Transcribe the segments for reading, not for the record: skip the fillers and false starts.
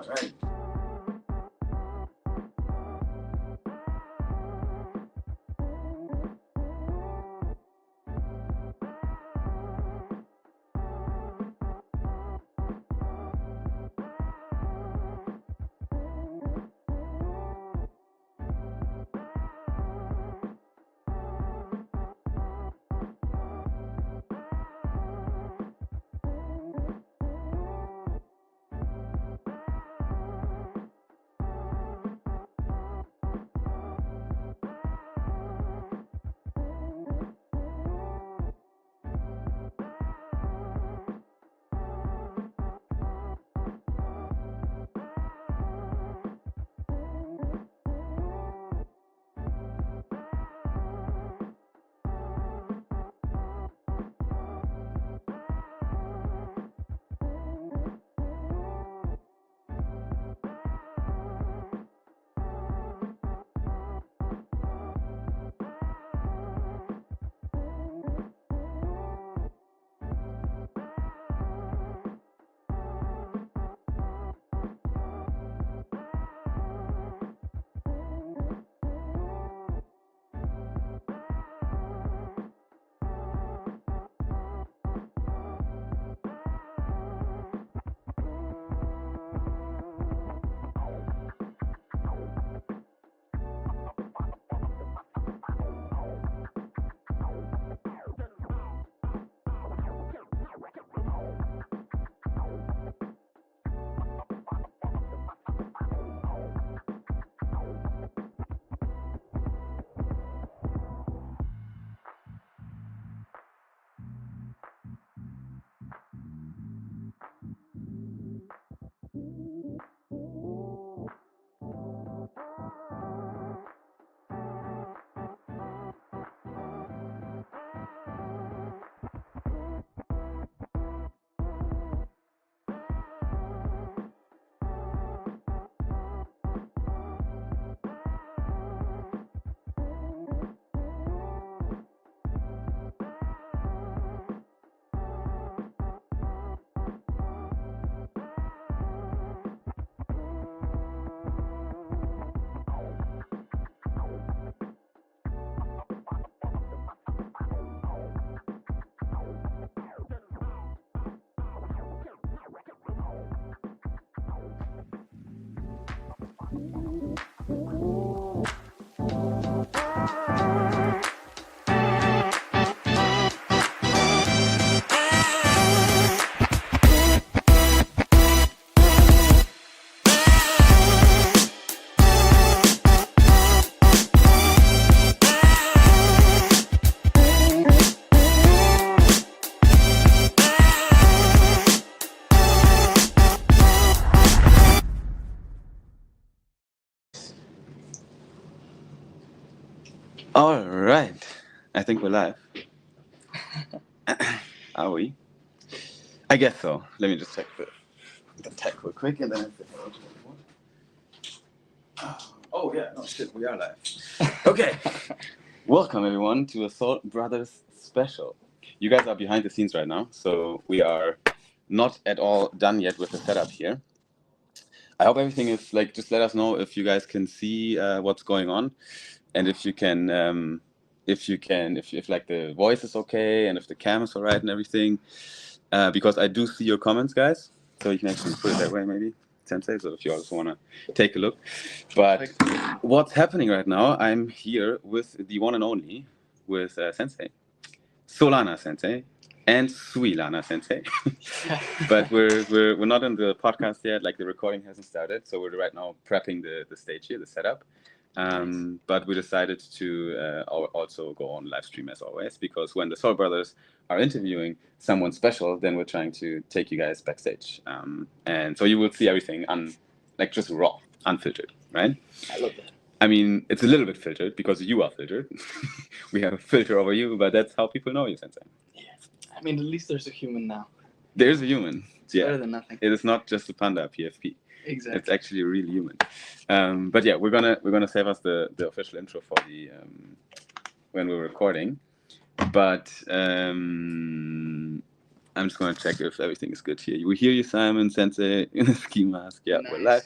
All right. All right. I think we're live. Are we? I guess so. Let me just check the tech real quick and then I say hello to everyone. Oh, yeah. No, shit. We are live. Okay. Welcome, everyone, to a Salt Brothers special. You guys are behind the scenes right now, so we are not at all done yet with the setup here. I hope everything is, like, just let us know if you guys can see what's going on and if you can... if like the voice is okay and if the cam is all right and everything, because I do see your comments, guys. So you can actually put it that way, maybe, Sensei. So if you also want to take a look. But what's happening right now? I'm here with the one and only, with Sensei, Solana Sensei, and Suilana Sensei. But we're not in the podcast yet. Like the recording hasn't started, so we're right now prepping the stage here, the setup. But we decided to also go on live stream as always, because when the Soul Brothers are interviewing someone special, then we're trying to take you guys backstage. And so you will see everything like just raw, unfiltered, right? I love that. I mean, it's a little bit filtered because you are filtered. We have a filter over you, but that's how people know you, Sensei. Yeah. I mean, at least there's a human now. There's a human. It's better than nothing. It is not just a panda PFP. Exactly. It's actually a real human. But yeah, we're gonna save us the official intro for the when we're recording. But I'm just gonna check if everything is good here. We hear you, Simon, Sensei, in the ski mask. Yeah, we're live.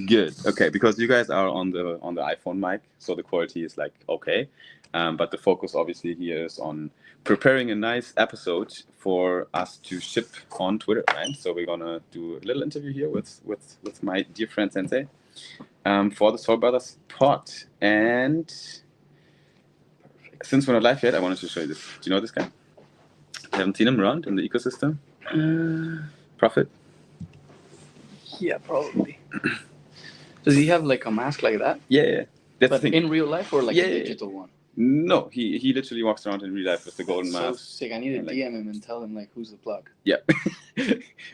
Good. Okay, because you guys are on the iPhone mic, so the quality is like okay, but the focus obviously here is on preparing a nice episode for us to ship on Twitter, right? So we're gonna do a little interview here with my dear friend Sensei, for the Soul Brothers pod. And since we're not live yet, I wanted to show you this. Do you know this guy? I haven't seen him around in the ecosystem. Prophet. Yeah, probably. Does he have like a mask like that? Yeah. That's But the thing. in real life or like Yeah, a yeah, digital one? No, he literally walks around in real life with the golden So mask. sick. I need to and, like- DM him and tell him like who's the plug. Yeah.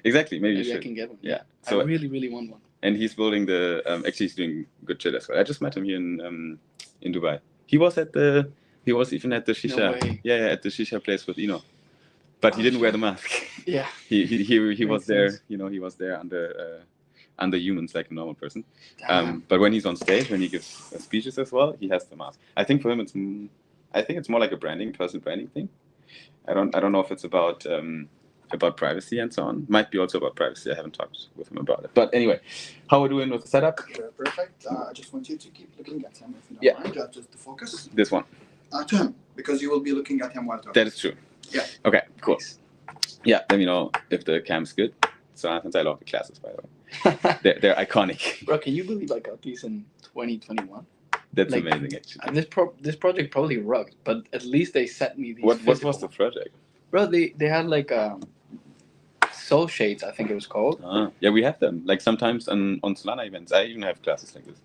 Exactly. Maybe you Maybe I should. can get one. Yeah. I So really want one. and he's building the actually he's doing good shit as well. I just met him here in Dubai. He was even at the shisha. No way. Yeah, at the shisha place with Eno. But he didn't wear the mask. Yeah. He was Makes there, sense. he was there under humans like a normal person. Damn. But when he's on stage, when he gives speeches as well, he has the mask. I think for him it's more like a personal branding thing. I don't know if it's about privacy and so on. Might be also about privacy. I haven't talked with him about it. But anyway, how are we doing with the setup? Perfect. I just want you to keep looking at him if you don't Yeah. mind. Just the focus. This one. To him, because you will be looking at him while talking. That is true. Yeah. Okay, cool. Nice. Yeah, let me know if the cam's good. So since I love the classes, by the way. They're iconic. Bro, can you believe I got these in 2021? That's Like, amazing, actually. And this project probably rocked, but at least they sent me these. What physical was the project? Bro, they had like soul shades, I think it was called. Yeah, we have them. Like sometimes on Solana events, I even have classes like this.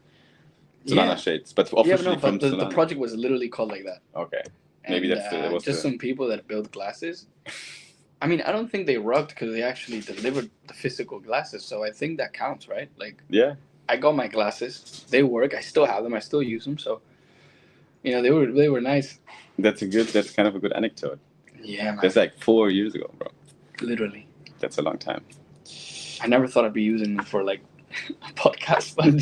Solana Yeah. shades, but Yeah, officially but no, from but the Solana. project was literally called like that. Okay, maybe And, that was just some people that build glasses. I mean, I don't think they rocked because they actually delivered the physical glasses, so I think that counts, right? Like, Yeah, I got my glasses, they work, I still have them, I still use them, so they were nice. that's kind of a good anecdote. Yeah, man. That's like 4 years ago, bro. Literally. That's a long time. I never thought I'd be using them for like a podcast, but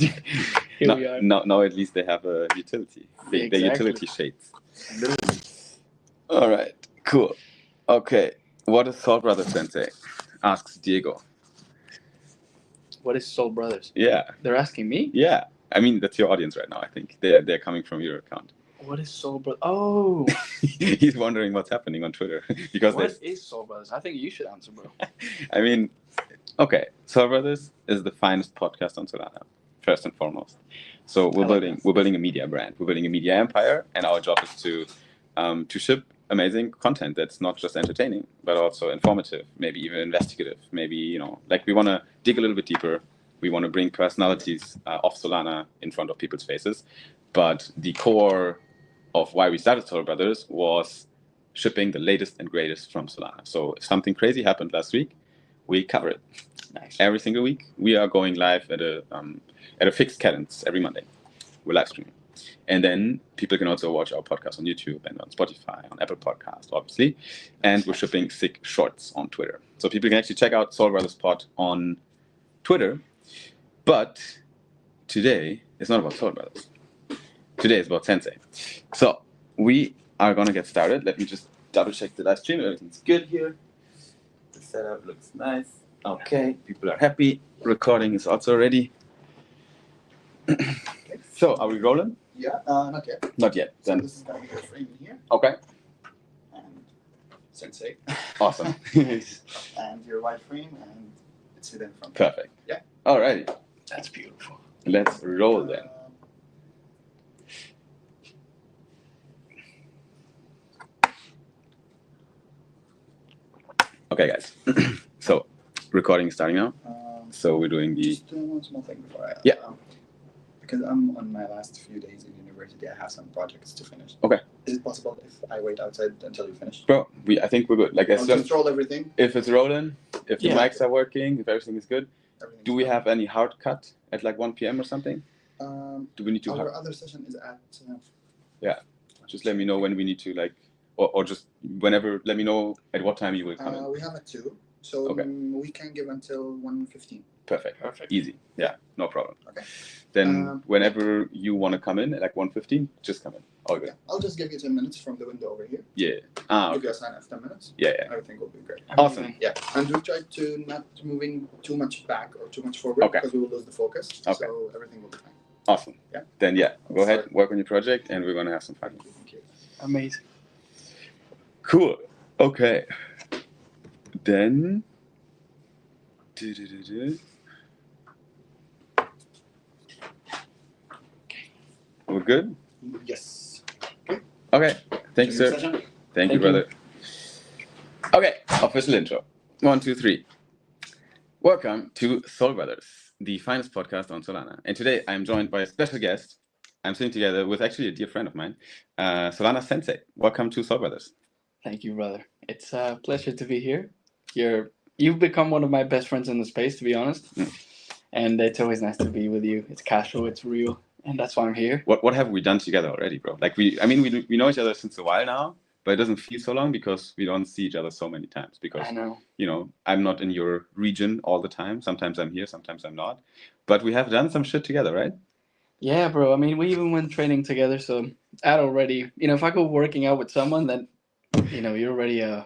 here we are. Now at least they have a utility. The Exactly. utility shades. Literally. All right, cool. Okay, what is Soul Brother Sensei? Asks Diego. What is Soul Brothers? Yeah, They're asking me? yeah. I mean, that's your audience right now. I think they're coming from your account. What is Soul Brothers? Oh, He's wondering what's happening on Twitter because what is Soul Brothers? I think you should answer, bro. I mean, okay, Soul Brothers is the finest podcast on Solana, first and foremost. So we're building a media brand, we're building a media empire, and our job is to ship amazing content that's not just entertaining, but also informative, maybe even investigative. Maybe like we want to dig a little bit deeper. We want to bring personalities of Solana in front of people's faces, but the core of why we started Soul Brothers was shipping the latest and greatest from Solana. So if something crazy happened last week, we cover it. Nice. Every single week, we are going live at a fixed cadence every Monday. We're live streaming. And then people can also watch our podcast on YouTube and on Spotify, on Apple Podcasts, obviously. And we're shipping sick shorts on Twitter. So people can actually check out Soul Brothers Pod on Twitter. But today is not about Soul Brothers. Today is about Sensei. So we are going to get started. Let me just double check the live stream. Everything's good here. The setup looks nice. Okay, people are happy. Recording is also ready. So are we rolling? Yeah, not yet. Not yet. So Then this is going to be your frame in here. okay. And Sensei. Awesome. And your white frame, and it's hidden from. Perfect. Yeah. Alrighty. That's beautiful. Let's roll then. Okay, guys. So recording is starting now. So we're doing the Just one small thing before I. Yeah. Because I'm on my last few days in university, I have some projects to finish. Okay. Is it possible if I wait outside until you finish? bro. I think we're good. Like I I'll said, control everything. if it's rolling, if the Yeah. mics are working, if everything is good. Everything's Do we fine. have any hard cut at like 1 p.m. or something? Do we need to? Our other session is at. Just let me know when we need to or just whenever. Let me know at what time you will come in. We have at 2. So Okay. we can give until 1:15. Perfect. Easy. Yeah, no problem. Okay. Then whenever you want to come in at like 1:15, just come in. All good. Yeah, I'll just give you 10 minutes from the window over here. Yeah. Give you a sign of 10 minutes. Yeah. Everything will be great. Awesome. Yeah, and we try to not moving too much back or too much forward because we will lose the focus. Okay. So everything will be fine. Awesome. Yeah. Then go ahead, work on your project, and we're gonna have some fun. Thank you. Amazing. Cool. Okay. Then. We're good? Yes. Okay. Thank you, sir. Thank you, brother. Okay, official intro. 1, 2, 3. Welcome to Soul Brothers, the finest podcast on Solana. And today I'm joined by a special guest. I'm sitting together with actually a dear friend of mine, Solana Sensei. Welcome to Soul Brothers. Thank you, brother. It's a pleasure to be here. You've become one of my best friends in the space, to be honest. And it's always nice to be with you. It's casual, it's real, and that's why I'm here. What have we done together already, bro? Like we know each other since a while now, but it doesn't feel so long because we don't see each other so many times. Because I know. I'm not in your region all the time. Sometimes I'm here, sometimes I'm not. But we have done some shit together, right? Yeah, bro. I mean, we even went training together, so that already, if I go working out with someone, then you're already a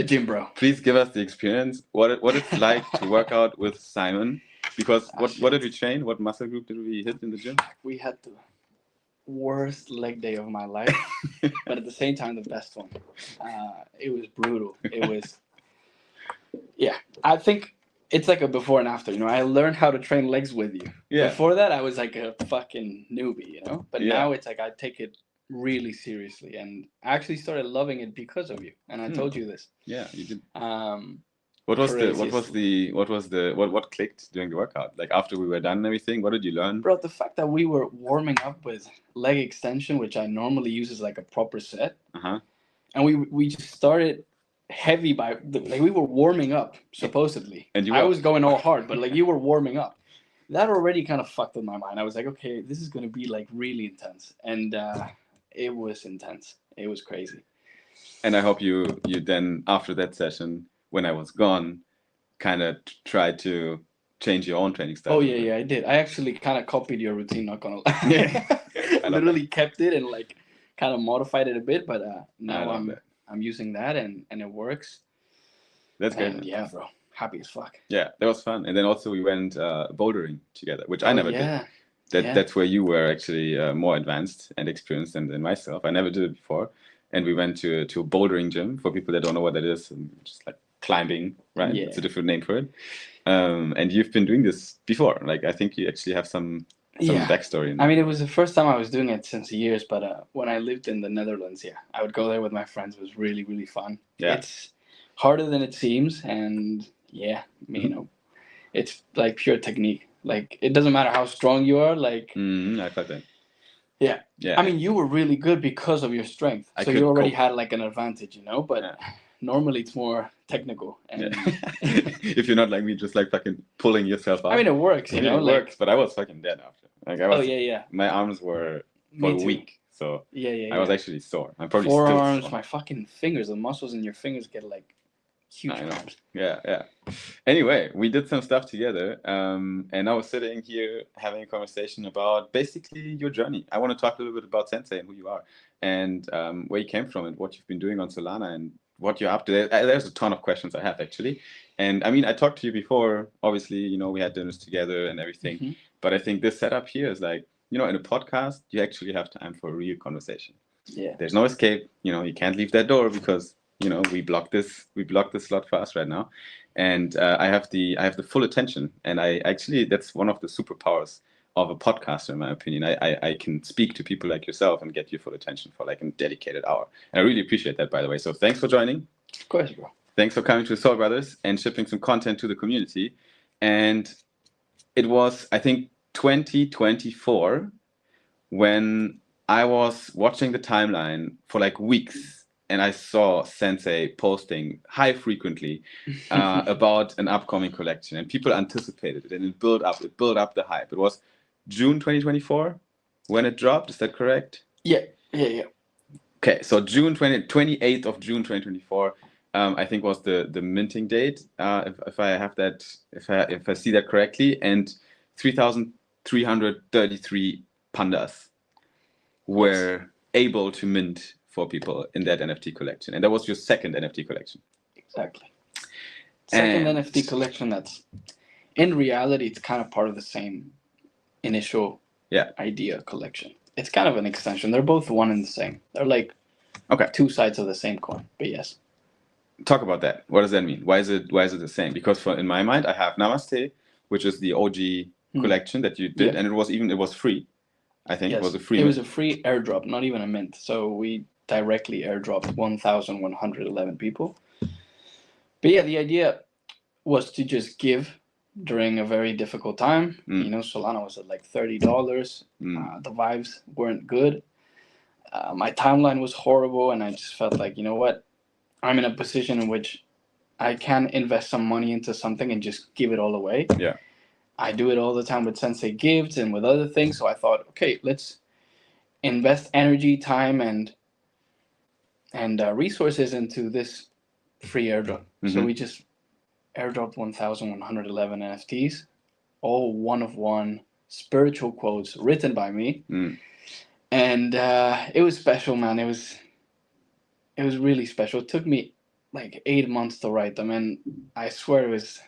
gym bro. Please give us the experience. What it's like to work out with Simon. Because what did we train? What muscle group did we hit in the gym? We had the worst leg day of my life, but at the same time the best one. It was brutal. It was, yeah. I think it's like a before and after. I learned how to train legs with you. Yeah. Before that, I was like a fucking newbie. But now it's like I take it really seriously, and I actually started loving it because of you. And I told you this. Yeah, you did. What clicked during the workout? Like after we were done and everything, what did you learn? Bro, the fact that we were warming up with leg extension, which I normally use as like a proper set, and we just started heavy we were warming up supposedly. And I was going all hard, but like you were warming up. That already kind of fucked with my mind. I was like, okay, this is gonna be like really intense, and it was intense. It was crazy. And I hope you then after that session, when I was gone, kind of tried to change your own training style. Oh yeah, I did. I actually kind of copied your routine. Not gonna lie. I literally kept it and like kind of modified it a bit, but now I'm using that and it works. That's good. And yeah, bro, happy as fuck. Yeah, that was fun. And then also we went bouldering together, which I never did. That's where you were actually more advanced and experienced than myself. I never did it before. And we went to a bouldering gym. For people that don't know what that is, just like climbing, right? Yeah. It's a different name for it. And you've been doing this before. Like I think you actually have some backstory. I mean, it was the first time I was doing it since years. But when I lived in the Netherlands, I would go there with my friends. It was really, really fun. Yeah. It's harder than it seems, and it's like pure technique. Like it doesn't matter how strong you are. Like I thought that. Yeah. I mean, you were really good because of your strength. So you already had like an advantage, But normally it's more technical. And if you're not like me, just like fucking pulling yourself up. I mean, it works, It works, but I was fucking dead after. Like I was. My arms were for a week, so I was actually sore. I'm probably forearms, still sore. my fucking fingers, the muscles in your fingers get like huge cramps. Yeah. Anyway, we did some stuff together, and I was sitting here having a conversation about basically your journey. I want to talk a little bit about Sensei and who you are, and where you came from, and what you've been doing on Solana, and what you're up to. There's a ton of questions I have actually, and I mean, I talked to you before. Obviously, we had dinners together and everything, but I think this setup here is like, in a podcast, you actually have time for a real conversation. Yeah. There's no escape. You can't leave that door because. We block this slot for us right now, and I have the full attention, and I actually that's one of the superpowers of a podcaster, in my opinion. I can speak to people like yourself and get your full attention for like a dedicated hour, and I really appreciate that, by the way. So thanks for joining. Of course, bro. Thanks for coming to Soul Brothers and shipping some content to the community. And it was, I think, 2024 when I was watching the timeline for like weeks. And I saw Sensei posting high frequently about an upcoming collection, and people anticipated it, and it built up the hype. It was June 2024 when it dropped. Is that correct? Yeah. Okay, so 28th of June 2024, I think was the minting date, if I have that, if I see that correctly, and 3,333 pandas were able to mint for people in that NFT collection, and that was your second NFT collection. Exactly. Second NFT collection that's, in reality, it's kind of part of the same initial idea collection. It's kind of an extension. They're both one and the same. They're like two sides of the same coin. But yes. Talk about that. What does that mean? Why is it the same? Because in my mind, I have Namaste, which is the OG collection that you did, and it was free. I think it was a free. It was a free airdrop, not even a mint. So we directly airdropped 1,111 people. But yeah, the idea was to just give during a very difficult time. You know, Solana was at like $30. The vibes weren't good. My timeline was horrible, and I just felt like, you know what? I'm in a position in which I can invest some money into something and just give it all away. Yeah. I do it all the time with Sensei Gifts and with other things. So I thought, okay, let's invest energy, time, and resources into this free airdrop. So we just airdropped 1,111 NFTs, all one-of-one spiritual quotes written by me. And it was special, man. It was really special. It took me like 8 months to write them, and I swear it was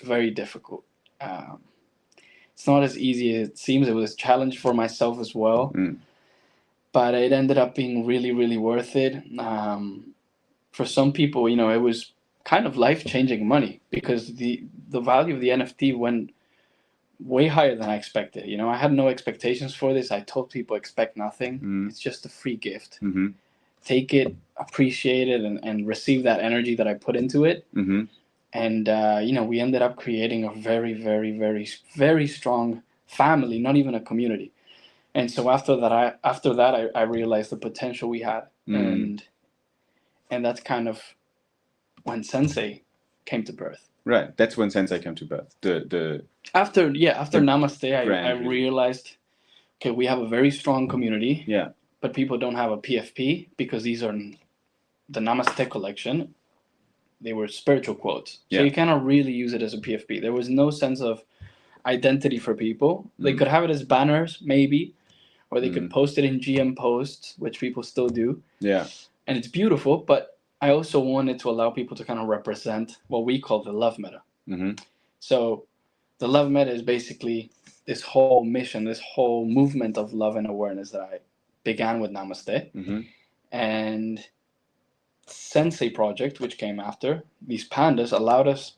very difficult. It's not as easy as it seems. It was a challenge for myself as well, but it ended up being really, really worth it. For some people, you know, it was kind of life-changing money because the value of the NFT went way higher than I expected. You know, I had no expectations for this. I told people expect nothing. It's just a free gift. Take it, appreciate it, and receive that energy that I put into it. And you know, we ended up creating a very, very, very, very strong family, not even a community. And so after that, I realized the potential we had, and that's kind of when Sensei came to birth. Right, that's when Sensei came to birth. After Namaste, I realized, okay, we have a very strong community. Yeah. But people don't have a PFP because these are the Namaste collection. They were spiritual quotes. So you cannot really use it as a PFP. There was no sense of identity for people. They could have it as banners, maybe, or they could post it in GM posts, which people still do. Yeah. And it's beautiful, but I also wanted to allow people to kind of represent what we call the love meta. So the love meta is basically this whole mission, this whole movement of love and awareness that I began with Namaste. And Sensei project, which came after, these pandas allowed us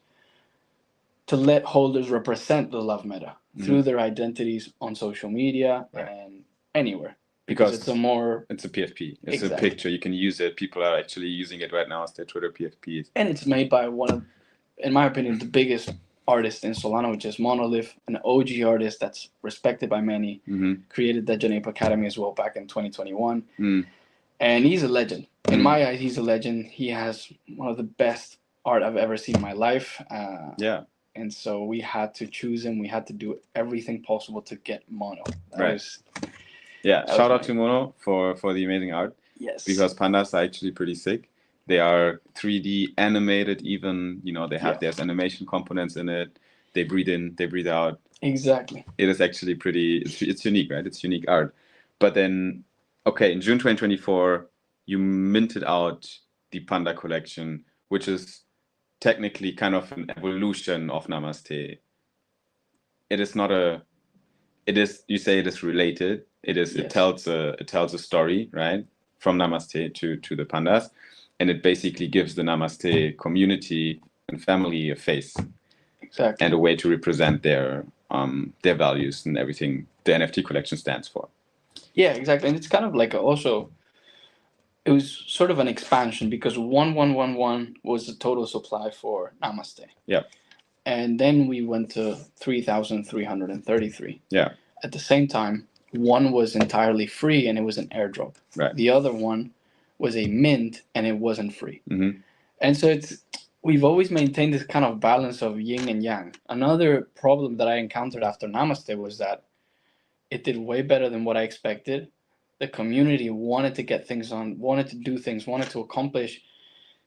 to let holders represent the love meta through their identities on social media and anywhere. Because it's a PFP. It's a picture. You can use it. People are actually using it right now as their Twitter PFPs. And it's made by one of, in my opinion, the biggest artist in Solana, which is Monolith, an OG artist that's respected by many. Created the Janepa Academy as well back in 2021. And he's a legend. In my eyes, he's a legend. He has one of the best art I've ever seen in my life. And so we had to choose him. We had to do everything possible to get Mono. Shout out to Mono for the amazing art. Yes. Because pandas are actually pretty sick. They are 3D animated even. You know, there's animation components in it. They breathe in, they breathe out. Exactly. It is actually it's unique, right? It's unique art. But then, okay, in June 2024, you minted out the Panda collection, which is technically kind of an evolution of Namaste. It is not you say it is related. It tells a story, right? From Namaste to the pandas. And it basically gives the Namaste community and family a face. Exactly. And a way to represent their values and everything the NFT collection stands for. Yeah, exactly. And it's kind of like it was sort of an expansion because 1111 was the total supply for Namaste. Yeah. And then we went to 3,333. Yeah. At the same time, one was entirely free and it was an airdrop. Right. The other one was a mint and it wasn't free. Mm-hmm. And so we've always maintained this kind of balance of yin and yang. Another problem that I encountered after Namaste was that it did way better than what I expected. The community wanted to get things on, wanted to do things, wanted to accomplish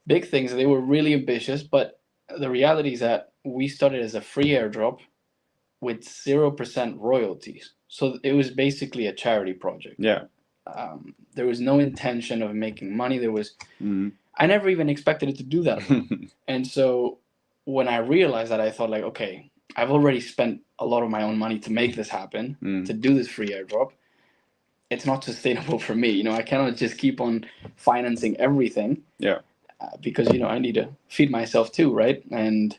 big things. They were really ambitious, but the reality is that we started as a free airdrop with 0% royalties. So it was basically a charity project. Yeah. There was no intention of making money. I never even expected it to do that. And so when I realized that, I thought like, okay, I've already spent a lot of my own money to make this happen, to do this free airdrop. It's not sustainable for me. You know, I cannot just keep on financing everything. Yeah. Because, you know, I need to feed myself too, right? And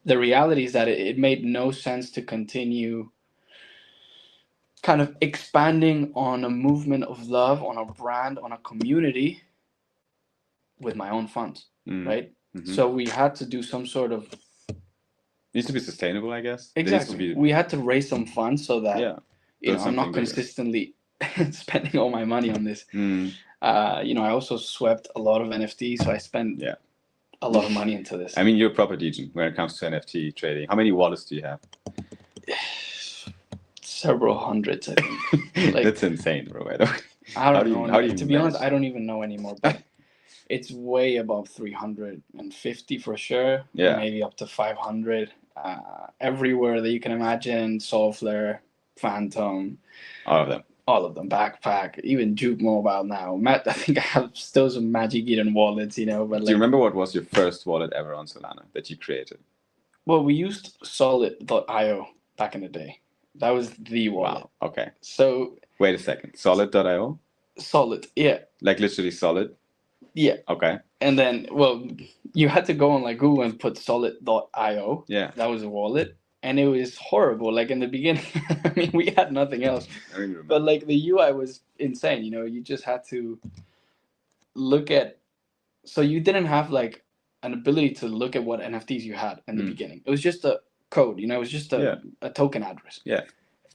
the reality is that it made no sense to continue kind of expanding on a movement of love, on a brand, on a community with my own funds, right? So we had to do some sort of... Needs to be sustainable, I guess. Exactly. We had to raise some funds so that, you know, I'm not consistently spending all my money on this. You know, I also swept a lot of NFTs, so I spent a lot of money into this. I mean, you're a proper degen when it comes to NFT trading. How many wallets do you have? Several hundreds, I think. Like, that's insane, bro. I don't know. How do you to be honest, I don't even know anymore. But it's way above 350 for sure. Yeah. Maybe up to 500. Everywhere that you can imagine, Soulflare, Phantom. All of them. Backpack, even Juke Mobile now. I think I have still some Magic Eden wallets, you know. But do you remember what was your first wallet ever on Solana that you created? Well, we used Solid.io back in the day. That was the wallet. Wow. Okay. So wait a second. Solid.io? Solid, yeah. Like literally Solid? Yeah. Okay. And then, well, you had to go on like Google and put Solid.io. Yeah. That was a wallet. And it was horrible. Like in the beginning, I mean, we had nothing else. I remember. But like the UI was insane. You know, you just had to look at. So you didn't have like an ability to look at what NFTs you had in the beginning. It was just a code. You know, it was just a token address. Yeah.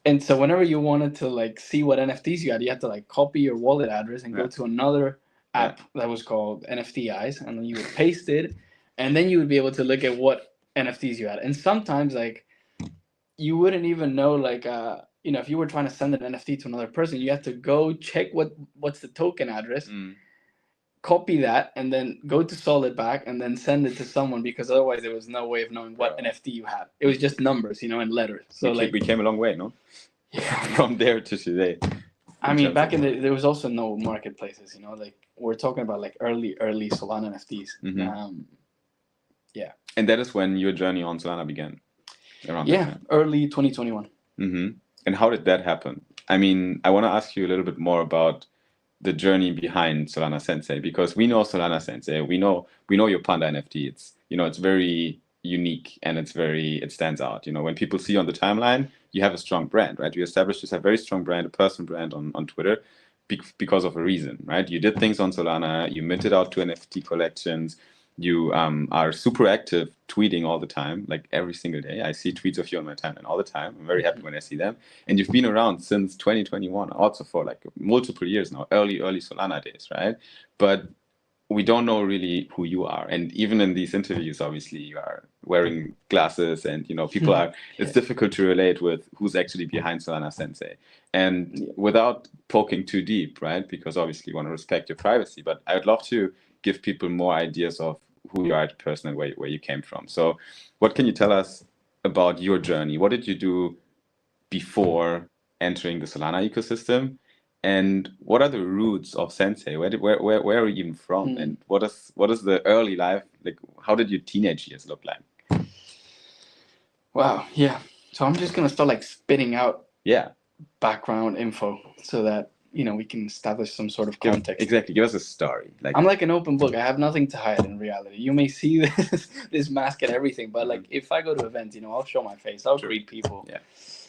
And so whenever you wanted to like see what NFTs you had to like copy your wallet address and go to another app that was called NFT Eyes, and then you would paste it, and then you would be able to look at what NFTs you had. And sometimes like you wouldn't even know like you know, if you were trying to send an NFT to another person, you had to go check what's the token address, copy that, and then go to Solid back and then send it to someone, because otherwise there was no way of knowing what NFT you had. It was just numbers, you know, and letters. So we came a long way, no? Yeah. From there to today. I mean, back in there was also no marketplaces, you know, like we're talking about like early Solana NFTs. Yeah. And that is when your journey on Solana began? Around that time. Early 2021. And how did that happen? I mean, I want to ask you a little bit more about the journey behind Solana Sensei, because we know Solana Sensei, we know your Panda NFT. It's, you know, it's very unique and it stands out. You know, when people see on the timeline, you have a strong brand, right? You established this a very strong brand, a personal brand on Twitter because of a reason, right? You did things on Solana, you minted out 2 NFT collections, you are super active tweeting all the time, like every single day. I see tweets of you on my timeline all the time. I'm very happy when I see them. And you've been around since 2021, also for like multiple years now, early Solana days, right? But we don't know really who you are. And even in these interviews, obviously, you are wearing glasses and, you know, people are, it's difficult to relate with who's actually behind Solana Sensei. And without poking too deep, right? Because obviously you want to respect your privacy, but I would love to give people more ideas of who you are as a person and where you came from. So what can you tell us about your journey? What did you do before entering the Solana ecosystem? And what are the roots of Sensei? Where are you even from? And what is the early life, like how did your teenage years look like? Wow, yeah. So I'm just gonna start like spitting out background info so that, you know, we can establish some sort of context. Exactly. Give us a story. Like, I'm like an open book. I have nothing to hide in reality. You may see this mask and everything, but like if I go to events, you know, I'll show my face. I'll greet people. Yeah.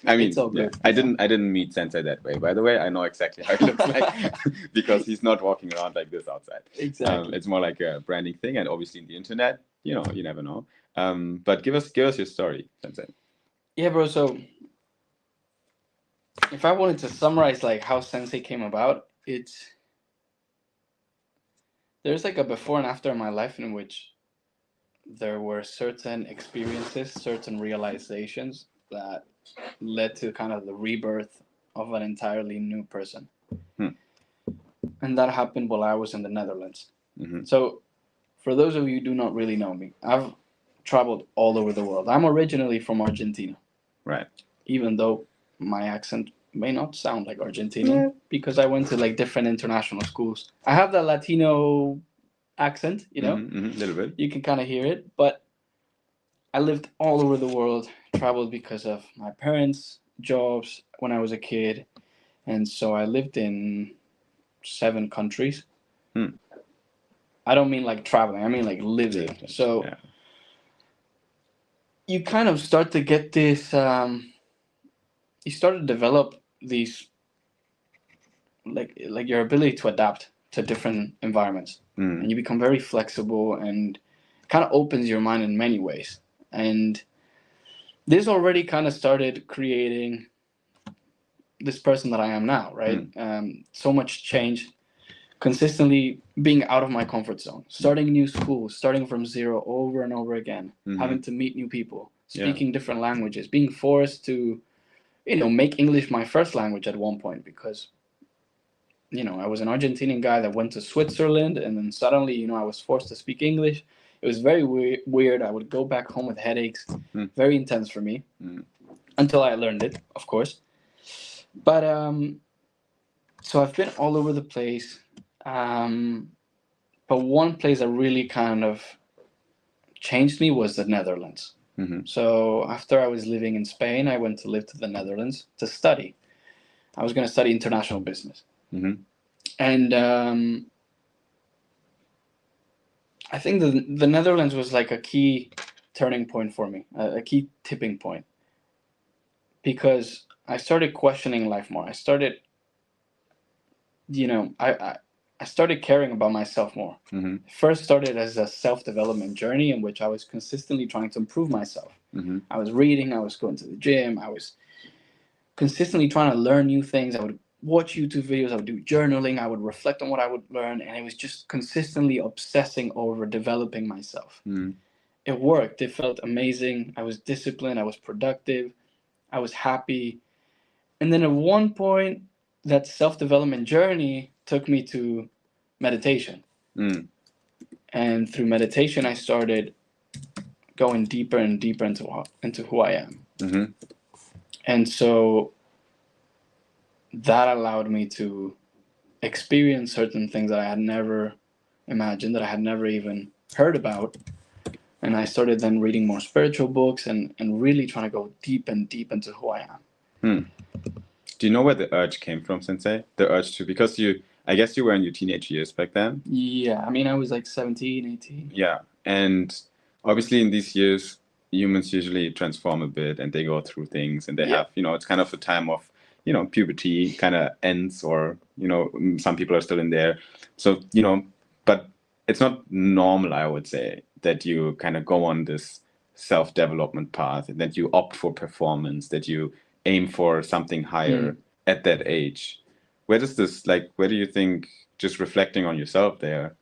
I mean, it's all good. I didn't meet Sensei that way. By the way, I know exactly how he looks like because he's not walking around like this outside. Exactly. It's more like a branding thing, and obviously in the internet, you know, you never know. But give us your story, Sensei. Yeah, bro. So if I wanted to summarize like how Sensei came about, there's like a before and after in my life in which there were certain experiences, certain realizations that led to kind of the rebirth of an entirely new person. And that happened while I was in the Netherlands. So for those of you who do not really know me, I've traveled all over the world. I'm originally from Argentina. Right. Even though my accent may not sound like Argentinian, because I went to like different international schools. I have that Latino accent, you know, a little bit. You can kind of hear it, but I lived all over the world, traveled because of my parents' jobs when I was a kid, and so I lived in 7 countries. I don't mean like traveling, I mean like living. So you kind of start to get this, you start to develop these, like your ability to adapt to different environments. And you become very flexible and kind of opens your mind in many ways. And this already kind of started creating this person that I am now, right? So much change, consistently being out of my comfort zone, starting new schools, starting from zero over and over again, having to meet new people, speaking different languages, being forced to, make English my first language at one point because, I was an Argentinian guy that went to Switzerland, and then suddenly, I was forced to speak English. It was very weird. I would go back home with headaches, very intense for me, until I learned it, of course. But so I've been all over the place. But one place that really kind of changed me was the Netherlands. So after I was living in Spain, I went to live to the Netherlands to study. I was going to study international business. And I think the Netherlands was like a key turning point for me, a key tipping point. Because I started questioning life more. I started, I started caring about myself more. First started as a self-development journey in which I was consistently trying to improve myself. I was reading, I was going to the gym, I was consistently trying to learn new things. I would watch YouTube videos, I would do journaling, I would reflect on what I would learn, and it was just consistently obsessing over developing myself. It worked. It felt amazing. I was disciplined, I was productive, I was happy. And then at one point, that self-development journey took me to meditation. And through meditation, I started going deeper and deeper into who I am. And so that allowed me to experience certain things that I had never imagined, that I had never even heard about. And I started then reading more spiritual books and really trying to go deep and deep into who I am. Do you know where the urge came from, Sensei? The urge to, because I guess you were in your teenage years back then. Yeah, I mean, I was like 17, 18. Yeah, and obviously in these years, humans usually transform a bit and they go through things and they have, it's kind of a time of, puberty kind of ends, or, some people are still in there. So, but it's not normal, I would say, that you kind of go on this self-development path, that you opt for performance, that you aim for something higher at that age. Where do you think, just reflecting on yourself there,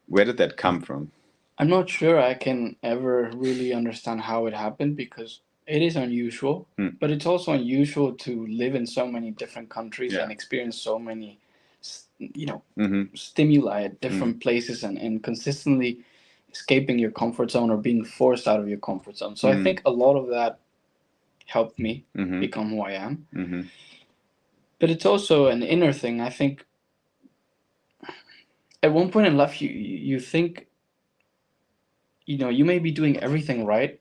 where did that come from? I'm not sure I can ever really understand how it happened, because it is unusual, but it's also unusual to live in so many different countries and experience so many, stimuli at different places and consistently escaping your comfort zone or being forced out of your comfort zone. So I think a lot of that helped me become who I am. But it's also an inner thing. I think at one point in life, you think, you may be doing everything right.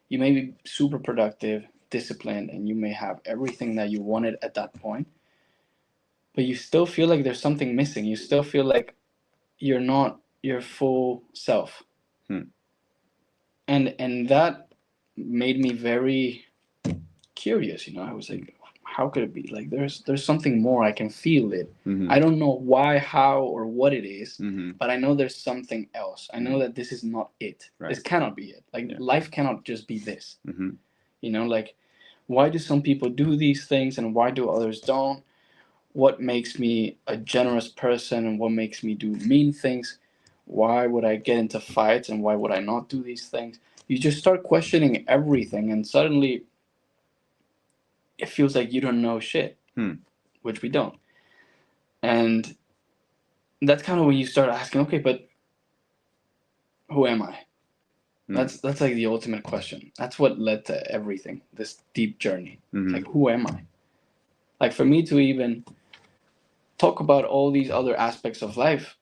You may be super productive, disciplined, and you may have everything that you wanted at that point. But you still feel like there's something missing. You still feel like you're not your full self. And that made me very curious. I was like, how could it be? Like, there's something more. I can feel it. I don't know why, how, or what it is, but I know there's something else. I know that this is not it. Right. This cannot be it. Like, life cannot just be this. Like, why do some people do these things and why do others don't? What makes me a generous person and what makes me do mean things? Why would I get into fights and why would I not do these things? You just start questioning everything, and suddenly it feels like you don't know shit, which we don't. And that's kind of when you start asking, okay, but who am I? That's like the ultimate question. That's what led to everything, this deep journey. Like, who am I? Like, for me to even talk about all these other aspects of life,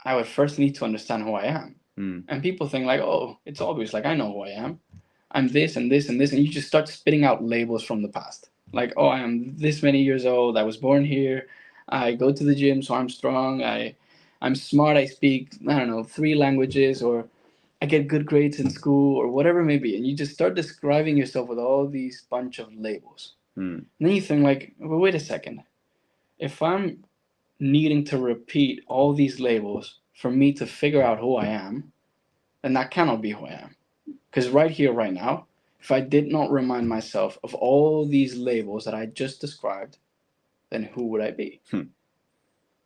I would first need to understand who I am. And people think like, oh, it's obvious. Like, I know who I am. I'm this and this and this. And you just start spitting out labels from the past. Like, oh, I am this many years old. I was born here. I go to the gym, so I'm strong. I'm smart. I speak, I don't know, 3 languages, or I get good grades in school, or whatever it may be. And you just start describing yourself with all these bunch of labels. And then you think like, well, wait a second. If I'm needing to repeat all these labels for me to figure out who I am, then that cannot be who I am. Because right here, right now, if I did not remind myself of all these labels that I just described, then who would I be?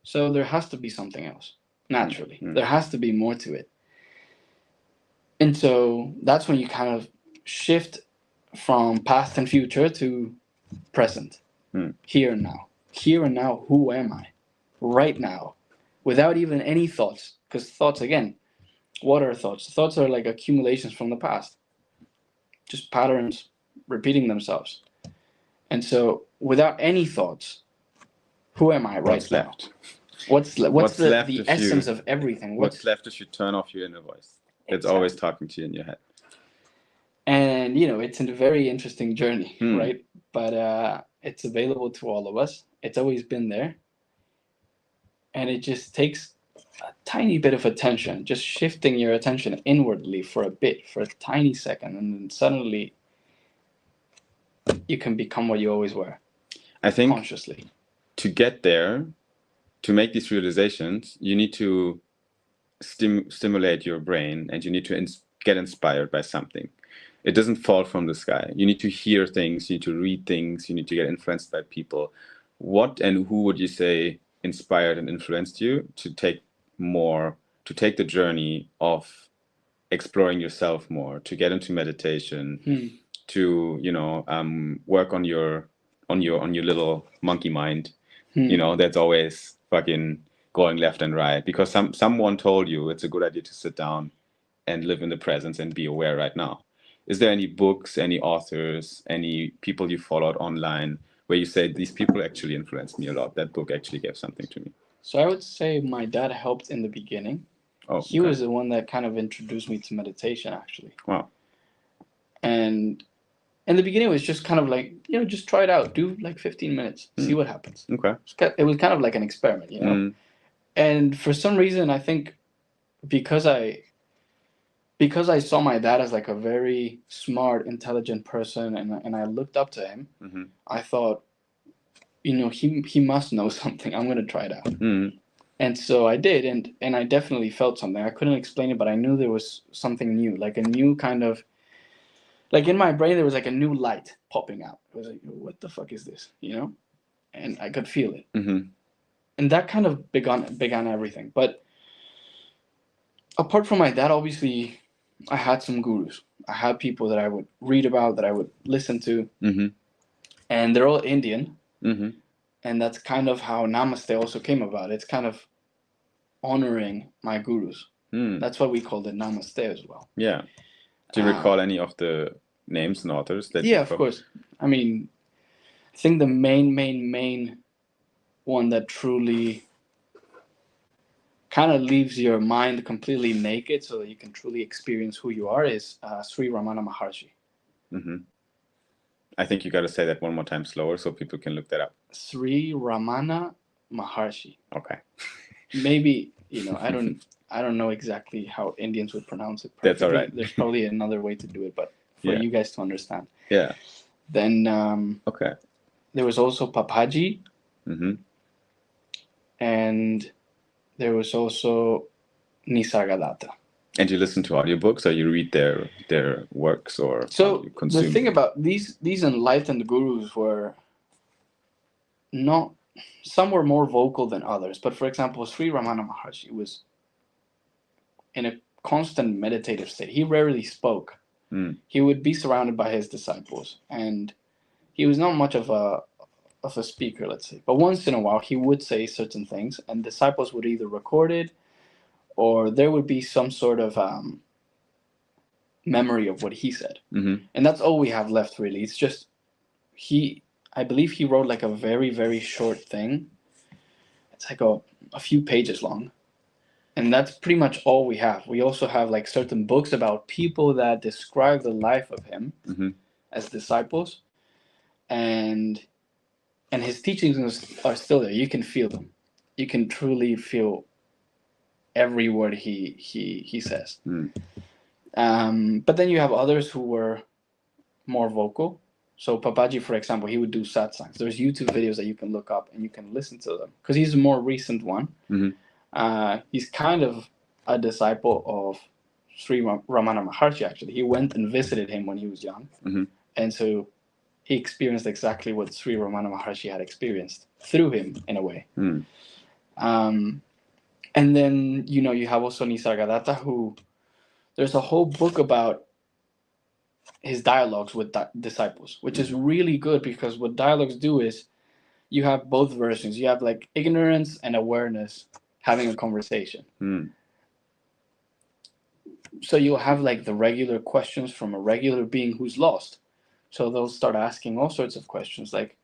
So there has to be something else, naturally. There has to be more to it. And so that's when you kind of shift from past and future to present, here and now. Here and now, who am I? Right now, without even any thoughts. Because thoughts, again, what are thoughts? Thoughts are like accumulations from the past, just patterns repeating themselves. And so, without any thoughts, who am I right now? What's left? The essence of everything? What's left if you turn off your inner voice? It's always talking to you in your head. And it's a very interesting journey, right? But it's available to all of us. It's always been there. And it just takes a tiny bit of attention, just shifting your attention inwardly for a bit, for a tiny second, and then suddenly you can become what you always were. I think consciously. To get there, to make these realizations, you need to stimulate your brain, and you need to get inspired by something. It doesn't fall from the sky. You need to hear things, you need to read things, you need to get influenced by people. What and who would you say inspired and influenced you to take the journey of exploring yourself more, to get into meditation, to work on your little monkey mind, that's always fucking going left and right because someone told you it's a good idea to sit down and live in the presence and be aware right now. Is there any books, any authors, any people you followed online where you say these people actually influenced me a lot? That book actually gave something to me. So I would say my dad helped in the beginning. Oh, he was the one that kind of introduced me to meditation, actually. Wow. And in the beginning, it was just kind of like, just try it out. Do like 15 minutes. See what happens. Okay. It was kind of like an experiment, And for some reason, I think because I saw my dad as like a very smart, intelligent person, and I looked up to him, I thought, he must know something. I'm going to try it out. And so I did, and I definitely felt something. I couldn't explain it, but I knew there was something new, like a new kind of, like in my brain, there was like a new light popping out. It was like, what the fuck is this, And I could feel it. And that kind of began everything. But apart from my dad, obviously, I had some gurus. I had people that I would read about, that I would listen to. And they're all Indian. And that's kind of how Namaste also came about. It's kind of honoring my gurus. That's why we called it Namaste as well. Yeah. Do you recall any of the names and authors? Yeah, of course. I mean, I think the main one that truly kind of leaves your mind completely naked so that you can truly experience who you are is Sri Ramana Maharshi. I think you got to say that one more time slower so people can look that up. Sri Ramana Maharshi. Okay. Maybe, I don't know exactly how Indians would pronounce it perfectly. That's all right. There's probably another way to do it, but for you guys to understand. Yeah. Then okay. There was also Papaji. And there was also Nisargadatta. And you listen to audiobooks, or you read their works, or so you consume? The thing about these enlightened gurus were not, some were more vocal than others. But for example, Sri Ramana Maharshi was in a constant meditative state. He rarely spoke. He would be surrounded by his disciples, and he was not much of a speaker, let's say. But once in a while, he would say certain things, and disciples would either record it or there would be some sort of memory of what he said. And that's all we have left, really. It's just I believe he wrote like a very, very short thing. It's like a few pages long. And that's pretty much all we have. We also have like certain books about people that describe the life of him as disciples. And his teachings are still there. You can feel them. You can truly feel every word he says. But then you have others who were more vocal. So Papaji, for example, he would do satsangs. There's YouTube videos that you can look up and you can listen to them because he's a more recent one. He's kind of a disciple of Sri Ramana Maharshi, actually. He went and visited him when he was young. And so he experienced exactly what Sri Ramana Maharshi had experienced through him, in a way. And then, you have also Nisargadatta, who there's a whole book about his dialogues with disciples, which is really good because what dialogues do is you have both versions. You have like ignorance and awareness having a conversation. So you'll have like the regular questions from a regular being who's lost. So they'll start asking all sorts of questions like,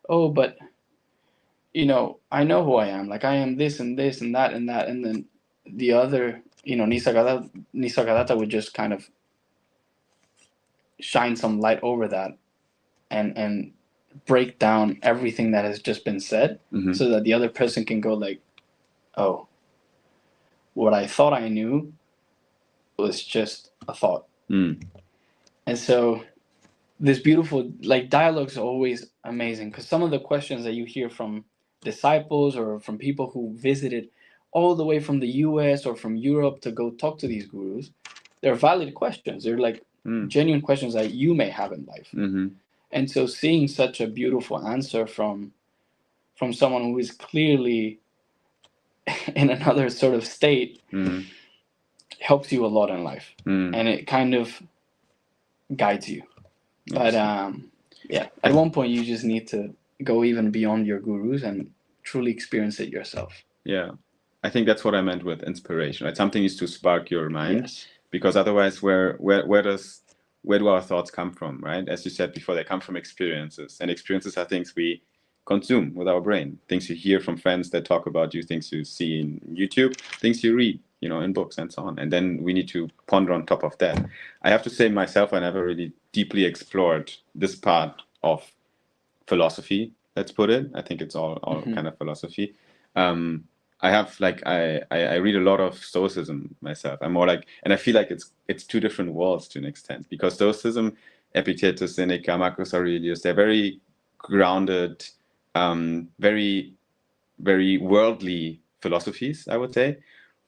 oh, but, I know who I am. Like I am this and this and that and that. And then the other, Nisargadatta would just kind of shine some light over that and break down everything that has just been said so that the other person can go like, oh, what I thought I knew was just a thought. And so this beautiful, like, dialogues are always amazing because some of the questions that you hear from disciples or from people who visited all the way from the US or from Europe to go talk to these gurus, they're valid questions. They're like genuine questions that you may have in life. And so seeing such a beautiful answer from someone who is clearly in another sort of state helps you a lot in life. And it kind of guides you. But at one point you just need to go even beyond your gurus and truly experience it yourself. Yeah. I think that's what I meant with inspiration. Right? Something is to spark your mind, because otherwise where do our thoughts come from, right? As you said before, they come from experiences, and experiences are things we consume with our brain, things you hear from friends that talk about you, things you see in YouTube, things you read, in books and so on. And then we need to ponder on top of that. I have to say myself, I never really deeply explored this part of philosophy, let's put it. I think it's all kind of philosophy. I have I read a lot of Stoicism myself. I'm more like, and I feel like it's two different worlds to an extent, because Stoicism, Epictetus, Seneca, Marcus Aurelius, they're very grounded, very, very worldly philosophies, I would say.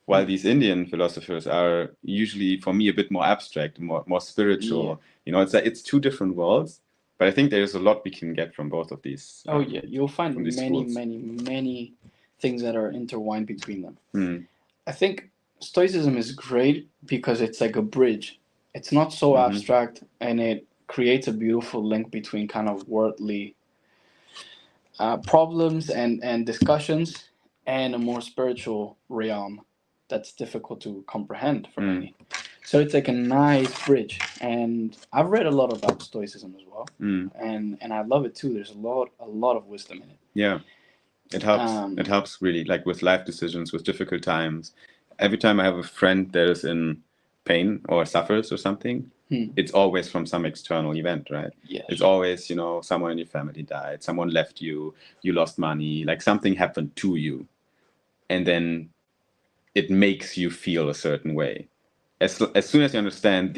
While these Indian philosophers are usually, for me, a bit more abstract, more spiritual. It's two different worlds. But I think there's a lot we can get from both of these. You'll find many things that are intertwined between them. I think Stoicism is great because it's like a bridge. It's not so abstract, and it creates a beautiful link between kind of worldly problems and discussions and a more spiritual realm that's difficult to comprehend for many. So it's like a nice bridge, and I've read a lot about Stoicism as well, and I love it too. There's a lot of wisdom in it. Yeah, it helps. It helps really, like with life decisions, with difficult times. Every time I have a friend that is in pain or suffers or something, it's always from some external event, right? Yes. It's always, someone in your family died, someone left you, you lost money, like something happened to you, and then it makes you feel a certain way. As soon as you understand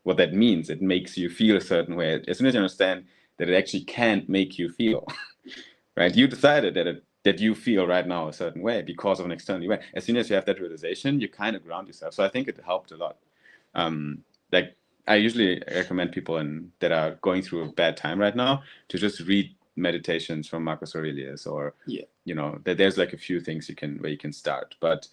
what that means, it makes you feel a certain way. As soon as you understand that it actually can't make you feel, right? You decided that you feel right now a certain way because of an external event. As soon as you have that realization, you kind of ground yourself. So I think it helped a lot. I usually recommend people that are going through a bad time right now to just read meditations from Marcus Aurelius, or that there's like a few things where you can start. But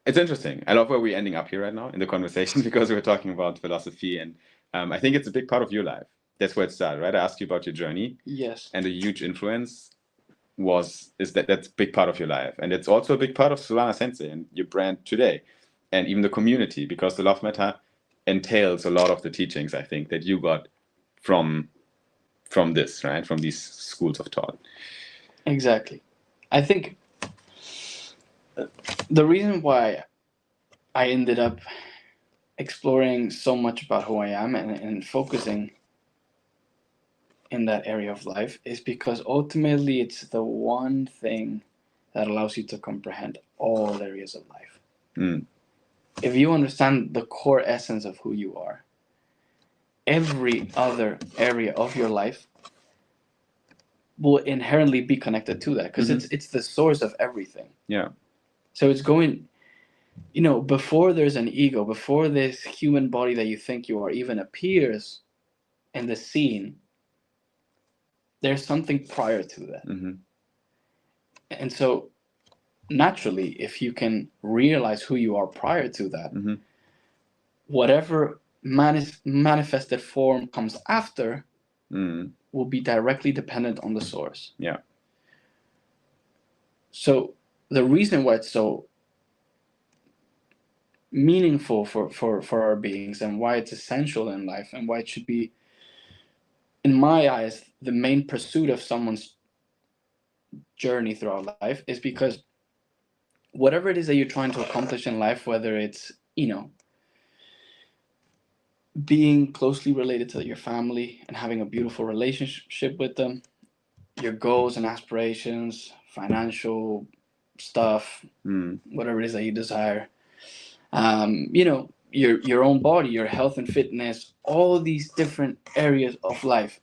it's interesting. I love where we're ending up here right now in the conversation, because we're talking about philosophy, and I think it's a big part of your life. That's where it started, right? I asked you about your journey. Yes. And a huge influence is that's a big part of your life, and it's also a big part of Solana Sensei and your brand today, and even the community, because the love meta entails a lot of the teachings, I think, that you got from this, right, from these schools of thought. Exactly. I think the reason why I ended up exploring so much about who I am and focusing in that area of life is because ultimately it's the one thing that allows you to comprehend all areas of life. If you understand the core essence of who you are, every other area of your life will inherently be connected to that, because it's the source of everything. Yeah. So it's going, before there's an ego, before this human body that you think you are even appears in the scene, there's something prior to that. And so naturally, if you can realize who you are prior to that, whatever manifested form comes after will be directly dependent on the source. Yeah. So the reason why it's so meaningful for our beings, and why it's essential in life, and why it should be, in my eyes, the main pursuit of someone's journey throughout life, is because whatever it is that you're trying to accomplish in life, whether it's, being closely related to your family and having a beautiful relationship with them, your goals and aspirations, financial stuff, whatever it is that you desire, your own body, your health and fitness, all these different areas of life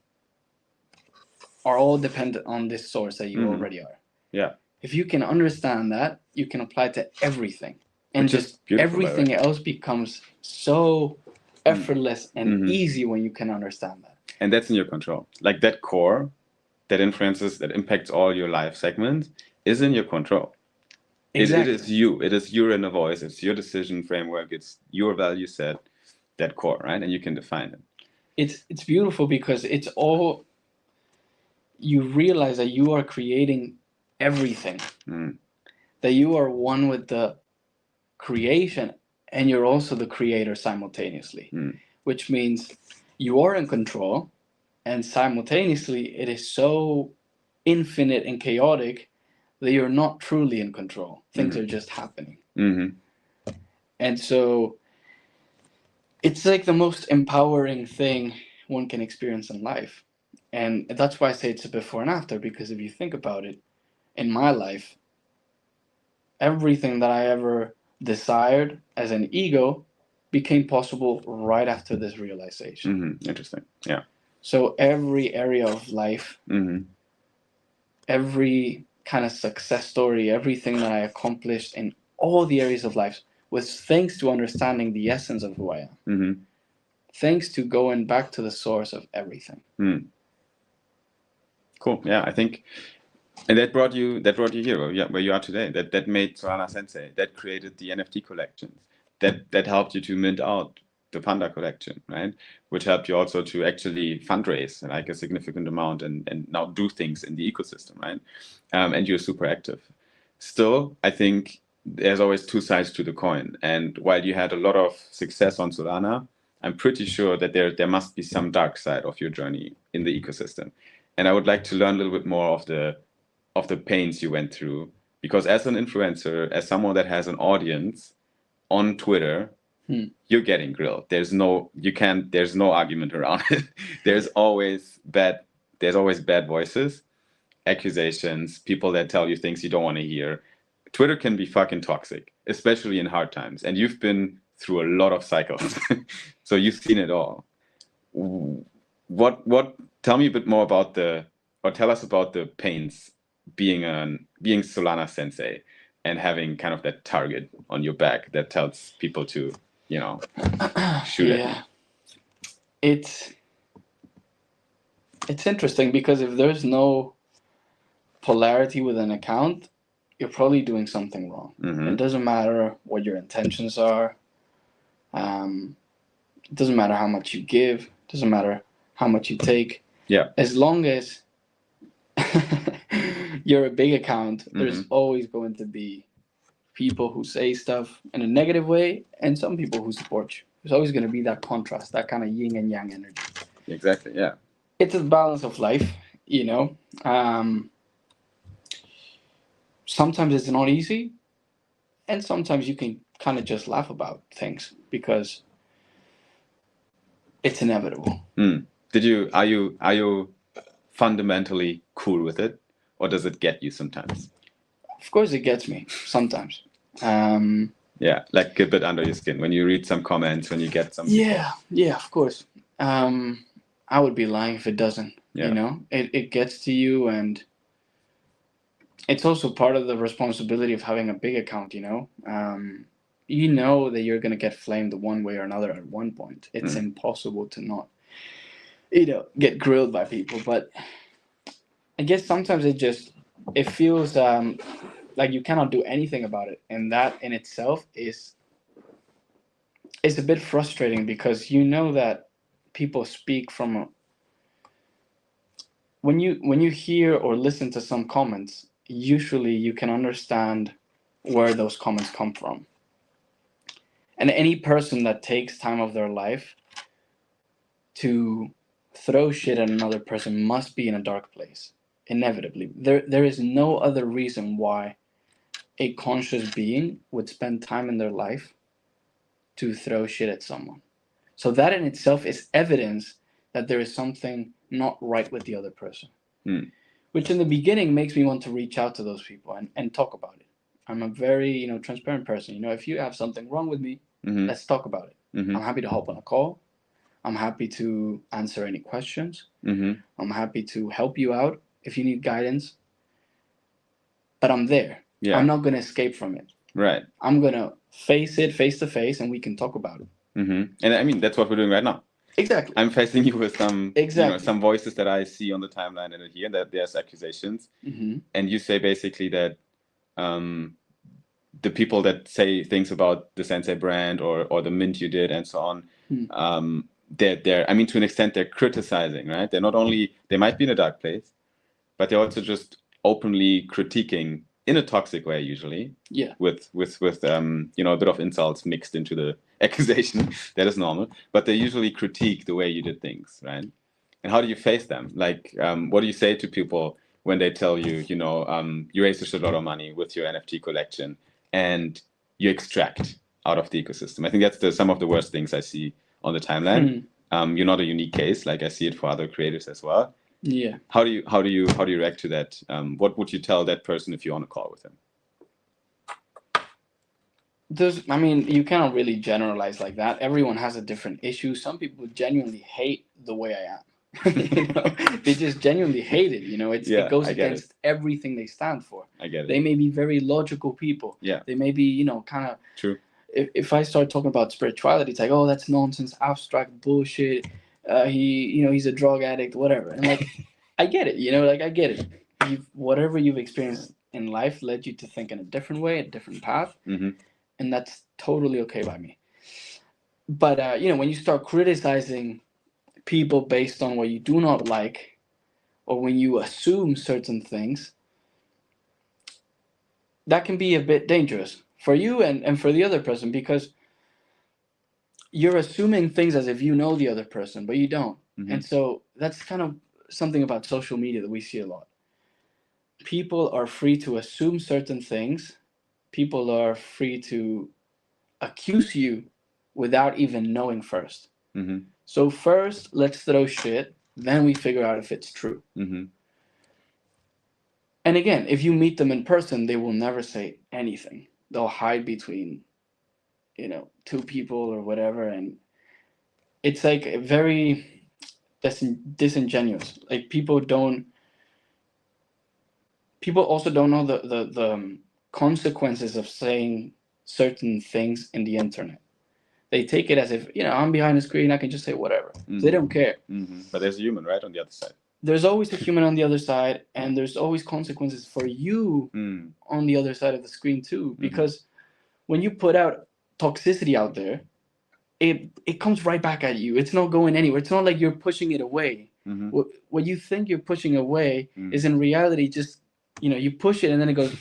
are all dependent on this source that you already are. Yeah. If you can understand that, you can apply it to everything, and just everything else becomes so effortless and easy when you can understand that. And that's in your control. Like that core that influences, that impacts all your life segments is in your control. Exactly. It is you. It is your inner voice. It's your decision framework. It's your value set, that core, right? And you can define it. It's beautiful because it's all, you realize that you are creating everything. That you are one with the creation, and you're also the creator simultaneously. Which means you are in control, and simultaneously it is so infinite and chaotic that you're not truly in control. Things are just happening. And so it's like the most empowering thing one can experience in life. And that's why I say it's a before and after, because if you think about it, in my life, everything that I ever desired as an ego became possible right after this realization. Interesting. Yeah. So every area of life, every kind of success story, everything that I accomplished in all the areas of life was thanks to understanding the essence of who I am. Thanks to going back to the source of everything. Cool. Yeah, I think, and that brought you here, where you are today. That made Solana Sensei. That created the NFT collections. That helped you to mint out the Panda collection, right? Which helped you also to actually fundraise like a significant amount and now do things in the ecosystem, right? And you're super active. Still, I think there's always two sides to the coin. And while you had a lot of success on Solana, I'm pretty sure that there must be some dark side of your journey in the ecosystem. And I would like to learn a little bit more of the pains you went through, because as an influencer, as someone that has an audience on Twitter, you're getting grilled. There's no argument around it. There's always bad voices, accusations, people that tell you things you don't want to hear. Twitter can be fucking toxic, especially in hard times. And you've been through a lot of cycles. So you've seen it all. Tell me a bit more about tell us about the pains being Solana Sensei and having kind of that target on your back that tells people to, shoot at you. It's interesting, because if there's no polarity with an account, you're probably doing something wrong. It doesn't matter what your intentions are. It doesn't matter how much you give. It doesn't matter how much you take. Yeah. As long as you're a big account, there's always going to be people who say stuff in a negative way and some people who support you. There's always going to be that contrast, that kind of yin and yang energy. Exactly, yeah. It's a balance of life, you know. Sometimes it's not easy, and sometimes you can kind of just laugh about things because it's inevitable. Are you fundamentally cool with it, or does it get you sometimes? Of course it gets me sometimes. Yeah, like a bit under your skin when you read some comments, when you get some yeah of course. I would be lying if it doesn't. You know, it gets to you, and it's also part of the responsibility of having a big account, you know. You know that you're going to get flamed one way or another at one point. It's impossible to not, you know, get grilled by people. But I guess sometimes it feels like you cannot do anything about it. And that in itself is a bit frustrating because you know that people speak from when you hear or listen to some comments, usually you can understand where those comments come from. And any person that takes time of their life to throw shit at another person must be in a dark place. Inevitably. There is no other reason why a conscious being would spend time in their life to throw shit at someone. So that in itself is evidence that there is something not right with the other person. Which in the beginning makes me want to reach out to those people and talk about it. I'm a very, you know, transparent person. You know, if you have something wrong with me, let's talk about it. I'm happy to hop on a call. I'm happy to answer any questions. I'm happy to help you out if you need guidance. But I'm there. Yeah. I'm not going to escape from it. Right. I'm going to face it face to face and we can talk about it. And I mean, that's what we're doing right now. Exactly. I'm facing you with some, you know, some voices that I see on the timeline and here that there's accusations. And you say basically that the people that say things about the Sensei brand or the mint you did and so on, they're, I mean, to an extent, they're criticizing, right? They're not only, they might be in a dark place, but they're also just openly critiquing in a toxic way, usually. Yeah. With you know, a bit of insults mixed into the accusation. That is normal. But they usually critique the way you did things, right? And how do you face them? Like, what do you say to people when they tell you, you know, you raised a lot of money with your NFT collection and you extract out of the ecosystem? I think that's some of the worst things I see on the timeline. You're not a unique case. Like I see it for other creators as well. Yeah. How do you react to that? What would you tell that person if you're on a call with him? I mean, you cannot really generalize like that. Everyone has a different issue. Some people genuinely hate the way I am. You know, they just genuinely hate it. You know, it goes against everything they stand for. I get it. They may be very logical people. Yeah. They may be, you know, kind of. True. If I start talking about spirituality, it's like, oh, that's nonsense, abstract bullshit. He's a drug addict, whatever. And like, I get it. You know, like I get it. Whatever you've experienced in life led you to think in a different way, a different path. And that's totally okay by me. But, you know, when you start criticizing people based on what you do not like, or when you assume certain things, that can be a bit dangerous for you and for the other person, because you're assuming things as if you know the other person, but you don't. And so that's kind of something about social media that we see a lot. People are free to assume certain things. People are free to accuse you without even knowing first. So first, let's throw shit, then we figure out if it's true. And again, if you meet them in person, they will never say anything. They'll hide between, you know, two people or whatever, and it's like very disingenuous. Like people also don't know the consequences of saying certain things in the internet. They take it as if, you know, I'm behind the screen, I can just say whatever. They don't care. But there's a human, right, on the other side. There's always a human on the other side, and there's always consequences for you on the other side of the screen too. Because when you put out toxicity out there, it comes right back at you. It's not going anywhere. It's not like you're pushing it away. What you think you're pushing away is in reality just you push it and then it goes,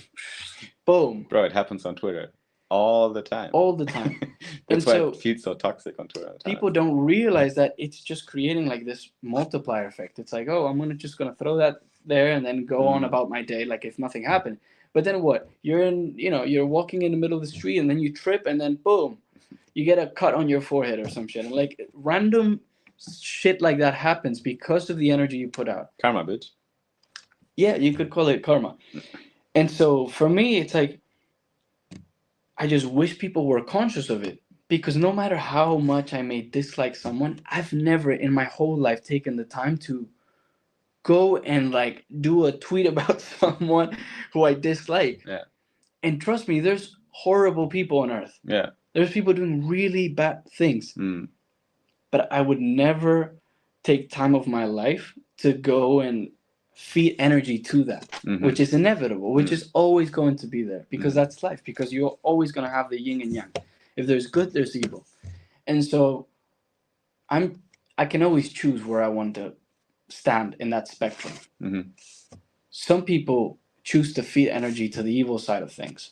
boom. Bro, it happens on Twitter all the time. All the time. That's why it feels so toxic on Twitter. People don't realize that it's just creating like this multiplier effect. It's like, oh, I'm just gonna throw that there and then go on about my day like if nothing happened. But then what? You're walking in the middle of the street and then you trip and then boom, you get a cut on your forehead or some shit. And like random shit like that happens because of the energy you put out. Karma, bitch. Yeah, you could call it karma. And so for me, it's like, I just wish people were conscious of it. Because no matter how much I may dislike someone, I've never in my whole life taken the time to go and like do a tweet about someone who I dislike. Yeah. And trust me, there's horrible people on earth. Yeah. There's people doing really bad things. Mm. But I would never take time of my life to go and feed energy to that, which is inevitable, which is always going to be there because that's life, because you're always going to have the yin and yang. If there's good, there's evil. And so I can always choose where I want to stand in that spectrum. Mm-hmm. Some people choose to feed energy to the evil side of things,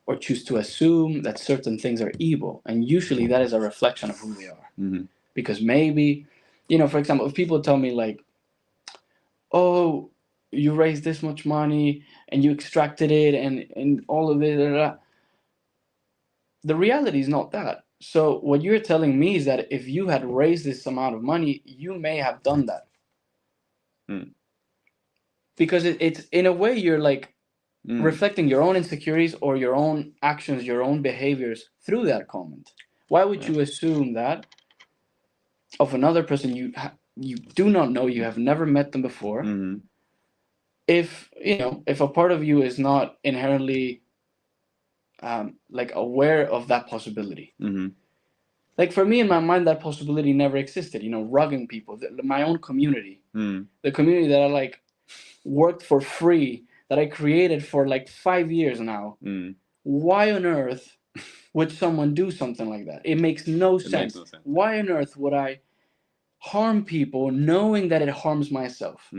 or choose to assume that certain things are evil. And usually that is a reflection of who they are. Mm-hmm. Because maybe, for example, if people tell me like, oh, you raised this much money and you extracted it and all of it, the reality is not that. So what you're telling me is that if you had raised this amount of money, you may have done that. Because it's in a way you're like reflecting your own insecurities or your own actions, your own behaviors through that comment. Why would you assume that of another person you do not know, you have never met them before? If a part of you is not inherently like aware of that possibility. Like for me in my mind, that possibility never existed. Rugging people, my own community, the community that I like worked for free, that I created for like 5 years now. Why on earth would someone do something like that? It makes no sense. Why on earth would I harm people knowing that it harms myself?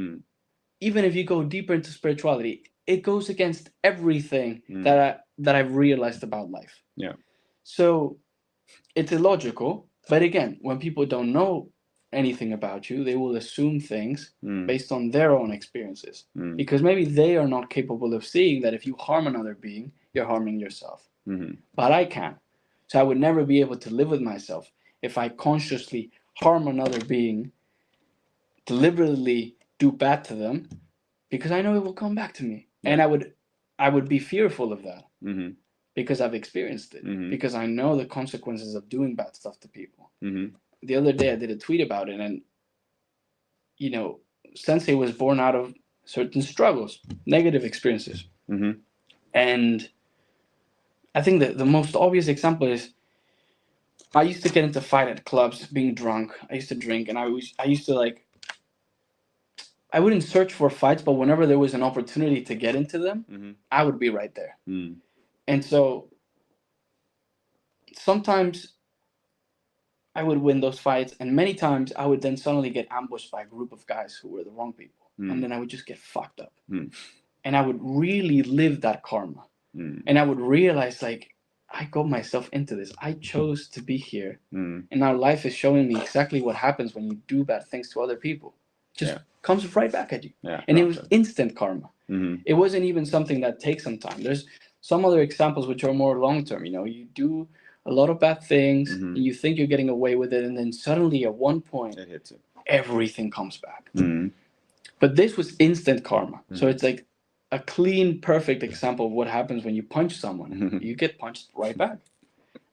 Even if you go deeper into spirituality, it goes against everything that I've realized about life. Yeah. So it's illogical. But again, when people don't know anything about you, they will assume things based on their own experiences. Because maybe they are not capable of seeing that if you harm another being, you're harming yourself. But I can. So I would never be able to live with myself if I consciously harm another being, deliberately do bad to them, because I know it will come back to me. And I would be fearful of that because I've experienced it, because I know the consequences of doing bad stuff to people. The other day I did a tweet about it, and Sensei was born out of certain struggles, negative experiences. And I think that the most obvious example is I used to get into fight at clubs, being drunk. I used to drink, and I used to like, I wouldn't search for fights, but whenever there was an opportunity to get into them, I would be right there. And so sometimes I would win those fights, and many times I would then suddenly get ambushed by a group of guys who were the wrong people. And then I would just get fucked up. And I would really live that karma. And I would realize, like, I got myself into this. I chose to be here. And now life is showing me exactly what happens when you do bad things to other people. Just comes right back at you. And it was instant karma. It wasn't even something that takes some time. There's some other examples which are more long-term. You do a lot of bad things, and you think you're getting away with it, and then suddenly at one point, it hits you. Everything comes back. But this was instant karma. So it's like a clean, perfect example of what happens when you punch someone. You get punched right back.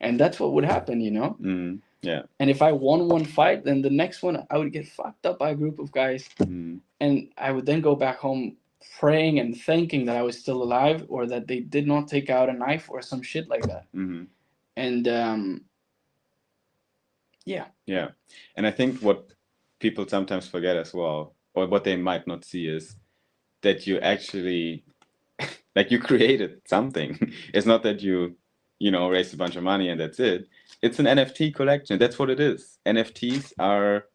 And that's what would happen, Yeah. And if I won one fight, then the next one I would get fucked up by a group of guys. And I would then go back home praying and thanking that I was still alive, or that they did not take out a knife or some shit like that. And yeah. And I think what people sometimes forget as well, or what they might not see, is that you actually like you created something. It's not that you raised a bunch of money and that's it. It's an NFT collection. That's what it is. NFTs are,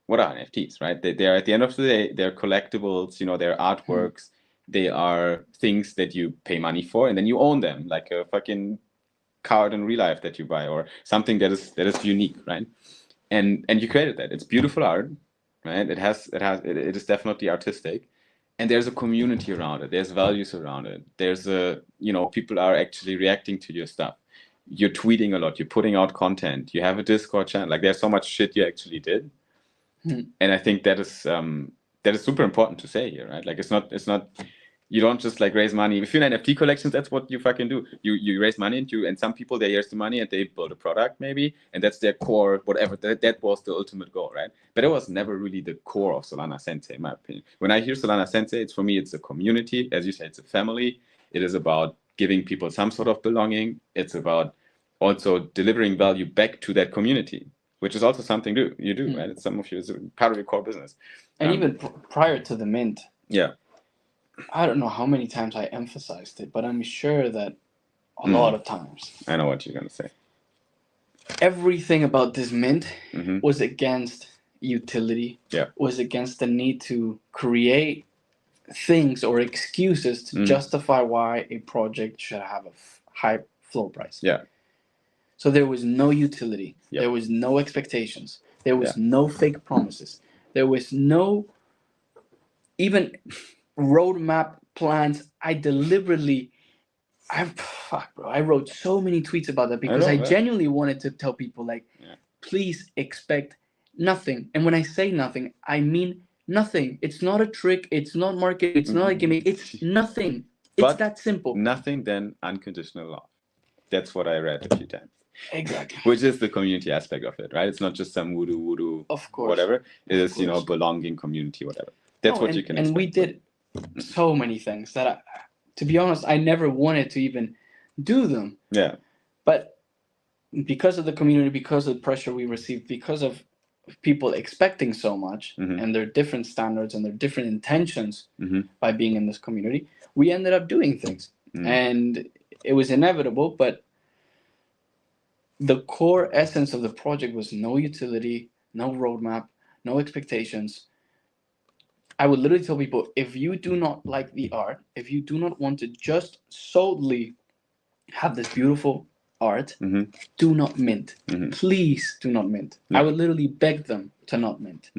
what are NFTs, right? They are, at the end of the day, they're collectibles, they're artworks, they are things that you pay money for and then you own them, like a fucking card in real life that you buy or something that is unique, right? And you created that. It's beautiful art, right? It is definitely artistic, and there's a community around it. There's values around it. There's people are actually reacting to your stuff. You're tweeting a lot. You're putting out content. You have a Discord channel. Like there's so much shit you actually did, and I think that is super important to say here, right? Like it's not. You don't just like raise money. If you're in NFT collections, that's what you fucking do. You raise money and some people, they use the money and they build a product maybe, and that's their core, whatever. That was the ultimate goal, right? But it was never really the core of Solana Sensei, in my opinion. When I hear Solana Sensei, for me, it's a community. As you said, it's a family. It is about giving people some sort of belonging. It's about also delivering value back to that community, which is also something you do, right? It's some of you, it's part of your core business. And even prior to the mint. Yeah. I don't know how many times I emphasized it, but I'm sure that a lot of times. I know what you're going to say. Everything about this mint was against utility, was against the need to create things or excuses to justify why a project should have a high floor price. Yeah. So there was no utility. Yep. There was no expectations. There was no fake promises. There was no even roadmap plans. I wrote so many tweets about that because I genuinely wanted to tell people, like, please expect nothing. And when I say nothing, I mean nothing. It's not a trick. It's not marketing. It's not a gimmick. It's nothing. It's that simple. Nothing then unconditional love. That's what I read a few times. Exactly. Which is the community aspect of it, right? It's not just some voodoo, of course, whatever. It is, belonging, community, whatever. That's what you can expect. And we did so many things that, to be honest, I never wanted to even do them. Yeah. But because of the community, because of the pressure we received, because of people expecting so much and their different standards and their different intentions by being in this community, we ended up doing things. And it was inevitable, but the core essence of the project was no utility, no roadmap, no expectations. I would literally tell people, if you do not like the art, if you do not want to just solely have this beautiful art, do not mint. Please do not mint. I would literally beg them to not mint.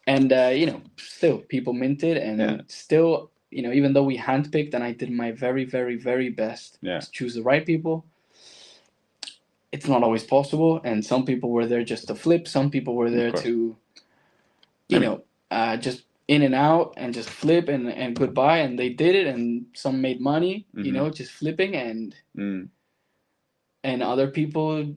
And, still people minted and still, even though we handpicked and I did my very, very, very best to choose the right people, it's not always possible. And some people were there just to flip. Some people were there to, just in and out and just flip and goodbye. And they did it. And some made money, just flipping. And other people,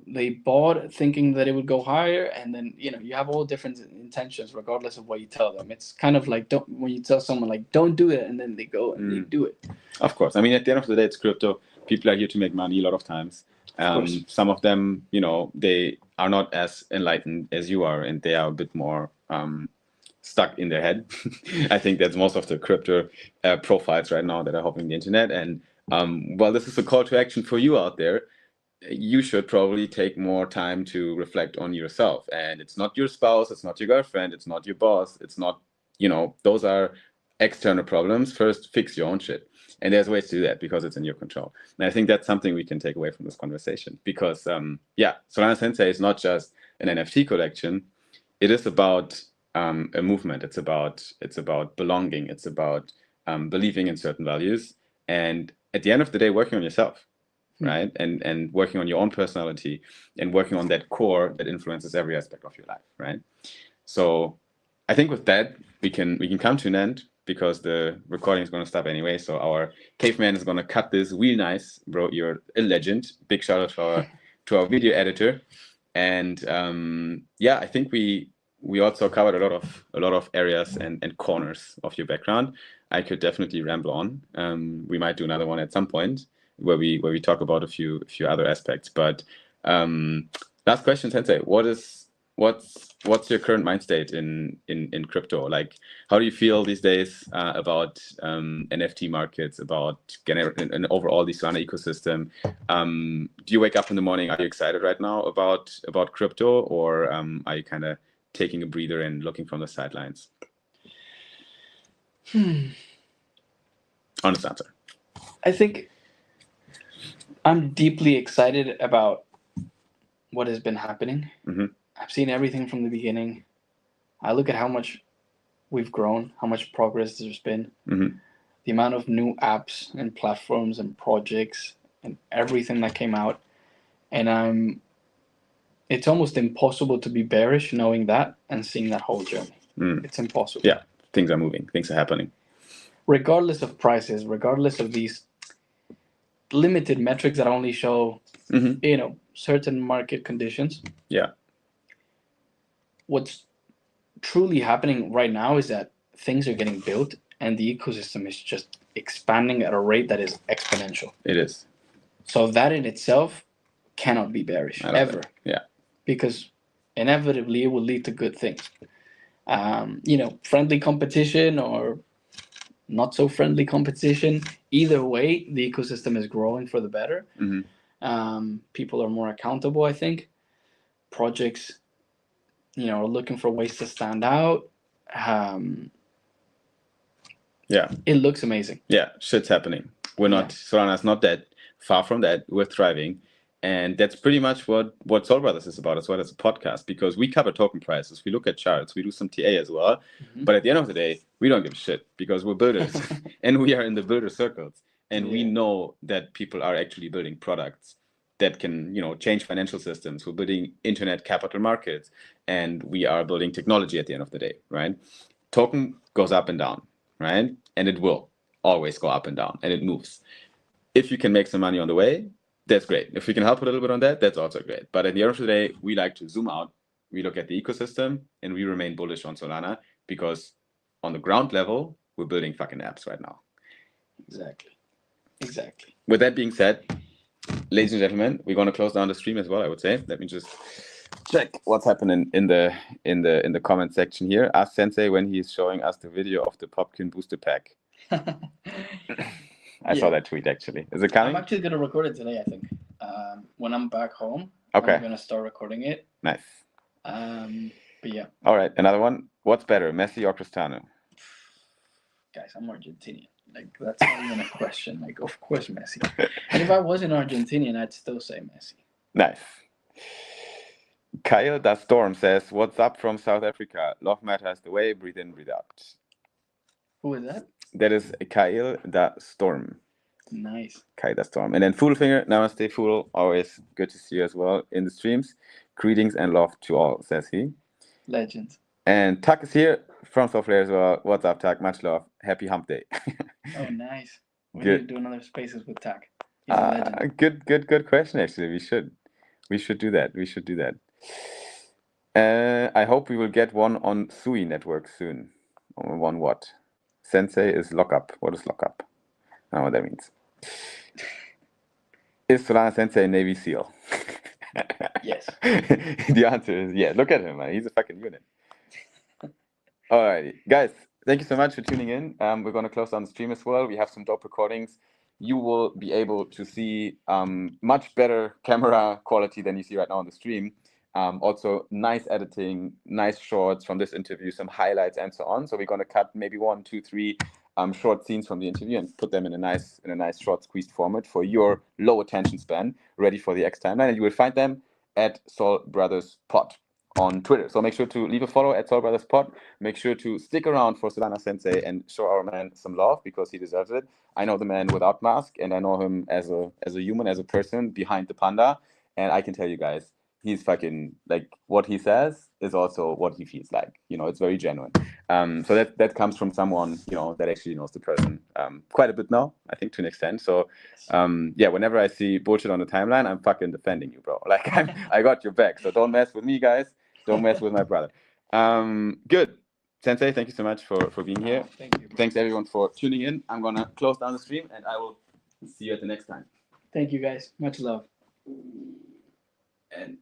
they bought thinking that it would go higher. And then, you have all different intentions regardless of what you tell them. It's kind of like, when you tell someone, like, don't do it, and then they go and they do it. Of course. I mean, at the end of the day, it's crypto. People are here to make money a lot of times. Some of them, they are not as enlightened as you are, and they are a bit more stuck in their head. I think that's most of the crypto profiles right now that are hopping the internet. And this is a call to action for you out there. You should probably take more time to reflect on yourself. And it's not your spouse, it's not your girlfriend, it's not your boss, it's not, those are external problems. First, fix your own shit. And there's ways to do that because it's in your control. And I think that's something we can take away from this conversation because, Solana Sensei is not just an NFT collection. It is about a movement. It's about belonging. It's about believing in certain values. And at the end of the day, working on yourself, right? And working on your own personality and working on that core that influences every aspect of your life, right? So I think with that, we can come to an end, because the recording is going to stop anyway. So our caveman is going to cut this real nice, bro. You're a legend. Big shout out to our video editor. And I think we also covered a lot of areas and corners of your background. I could definitely ramble on. We might do another one at some point where we talk about a few other aspects. But last question, Sensei, what's your current mind state in crypto? Like, how do you feel these days about NFT markets, about and overall the Solana ecosystem? Do you wake up in the morning? Are you excited right now about crypto, or are you kind of taking a breather and looking from the sidelines? Honest answer. I think I'm deeply excited about what has been happening. Mm-hmm. I've seen everything from the beginning. I look at how much we've grown, how much progress there's been, the amount of new apps and platforms and projects and everything that came out, and it's almost impossible to be bearish knowing that and seeing that whole journey. It's impossible. Yeah, things are moving, things are happening. Regardless of prices, regardless of these limited metrics that only show, certain market conditions. Yeah. What's truly happening right now is that things are getting built and the ecosystem is just expanding at a rate that is exponential. It is. So that in itself cannot be bearish ever. Yeah. Because inevitably it will lead to good things. Friendly competition or not so friendly competition. Either way, the ecosystem is growing for the better. People are more accountable, I think. Projects, are looking for ways to stand out. Yeah. It looks amazing. Yeah, shit's happening. Solana's not that far from that. We're thriving. And that's pretty much what Soul Brothers is about as well as a podcast, because we cover token prices, we look at charts, we do some TA as well. But at the end of the day, we don't give a shit because we're builders and we are in the builder circles. And we know that people are actually building products that can, change financial systems. We're building internet capital markets and we are building technology at the end of the day, right? Token goes up and down, right? And it will always go up and down and it moves. If you can make some money on the way, that's great. If we can help a little bit on that, that's also great. But at the end of the day, we like to zoom out. We look at the ecosystem and we remain bullish on Solana because on the ground level, we're building fucking apps right now. Exactly. With that being said, ladies and gentlemen, we're going to close down the stream as well, I would say. Let me just check what's happening in the comment section here. Ask Sensei when he's showing us the video of the Popkin booster pack. I saw that tweet actually. Is it coming? I'm actually going to record it today, I think. When I'm back home, okay. I'm going to start recording it. Nice. But yeah. All right, another one. What's better, Messi or Cristiano? Guys, I'm Argentinian. That's not even a question. Of course Messi. And if I wasn't Argentinian, I'd still say Messi. Nice. Kyle Da Storm says, "What's up from South Africa? Love matters the way. Breathe in, breathe out." Who is that? That is Kyle Da Storm. Nice. Kyle Da Storm. And then Foolfinger, namaste Fool. Always good to see you as well in the streams. Greetings and love to all, says he. Legend. And Tuck is here from Software as well. What's up, Tuck? Much love. Happy hump day. Oh, nice. We need to do another Spaces with Tuck. He's a legend. Good question, actually. We should do that. I hope we will get one on Sui network soon. On what? Sensei is lockup. What is lockup? I don't know what that means. Is Solana Sensei a Navy SEAL? Yes. The answer is yeah. Look at him, man. He's a fucking unit. Alrighty, guys. Thank you so much for tuning in. We're going to close down the stream as well. We have some dope recordings. You will be able to see much better camera quality than you see right now on the stream. Also, nice editing, nice shorts from this interview, some highlights and so on. So we're going to cut maybe 1, 2, 3 short scenes from the interview and put them in a nice short squeezed format for your low attention span, ready for the X timeline. And you will find them at Soul Brothers Pod on Twitter. So make sure to leave a follow at Soul Brothers Pod. Make sure to stick around for Solana Sensei and show our man some love because he deserves it. I know the man without mask and I know him as a human, as a person behind the panda. And I can tell you guys, he's fucking, what he says is also what he feels like. It's very genuine. So that comes from someone, that actually knows the person quite a bit now, I think, to an extent. So, whenever I see bullshit on the timeline, I'm fucking defending you, bro. I got your back. So don't mess with me, guys. Don't mess with my brother. Good. Sensei, thank you so much for being here. Thank you. Thanks, everyone, for tuning in. I'm going to close down the stream, and I will see you at the next time. Thank you, guys. Much love. And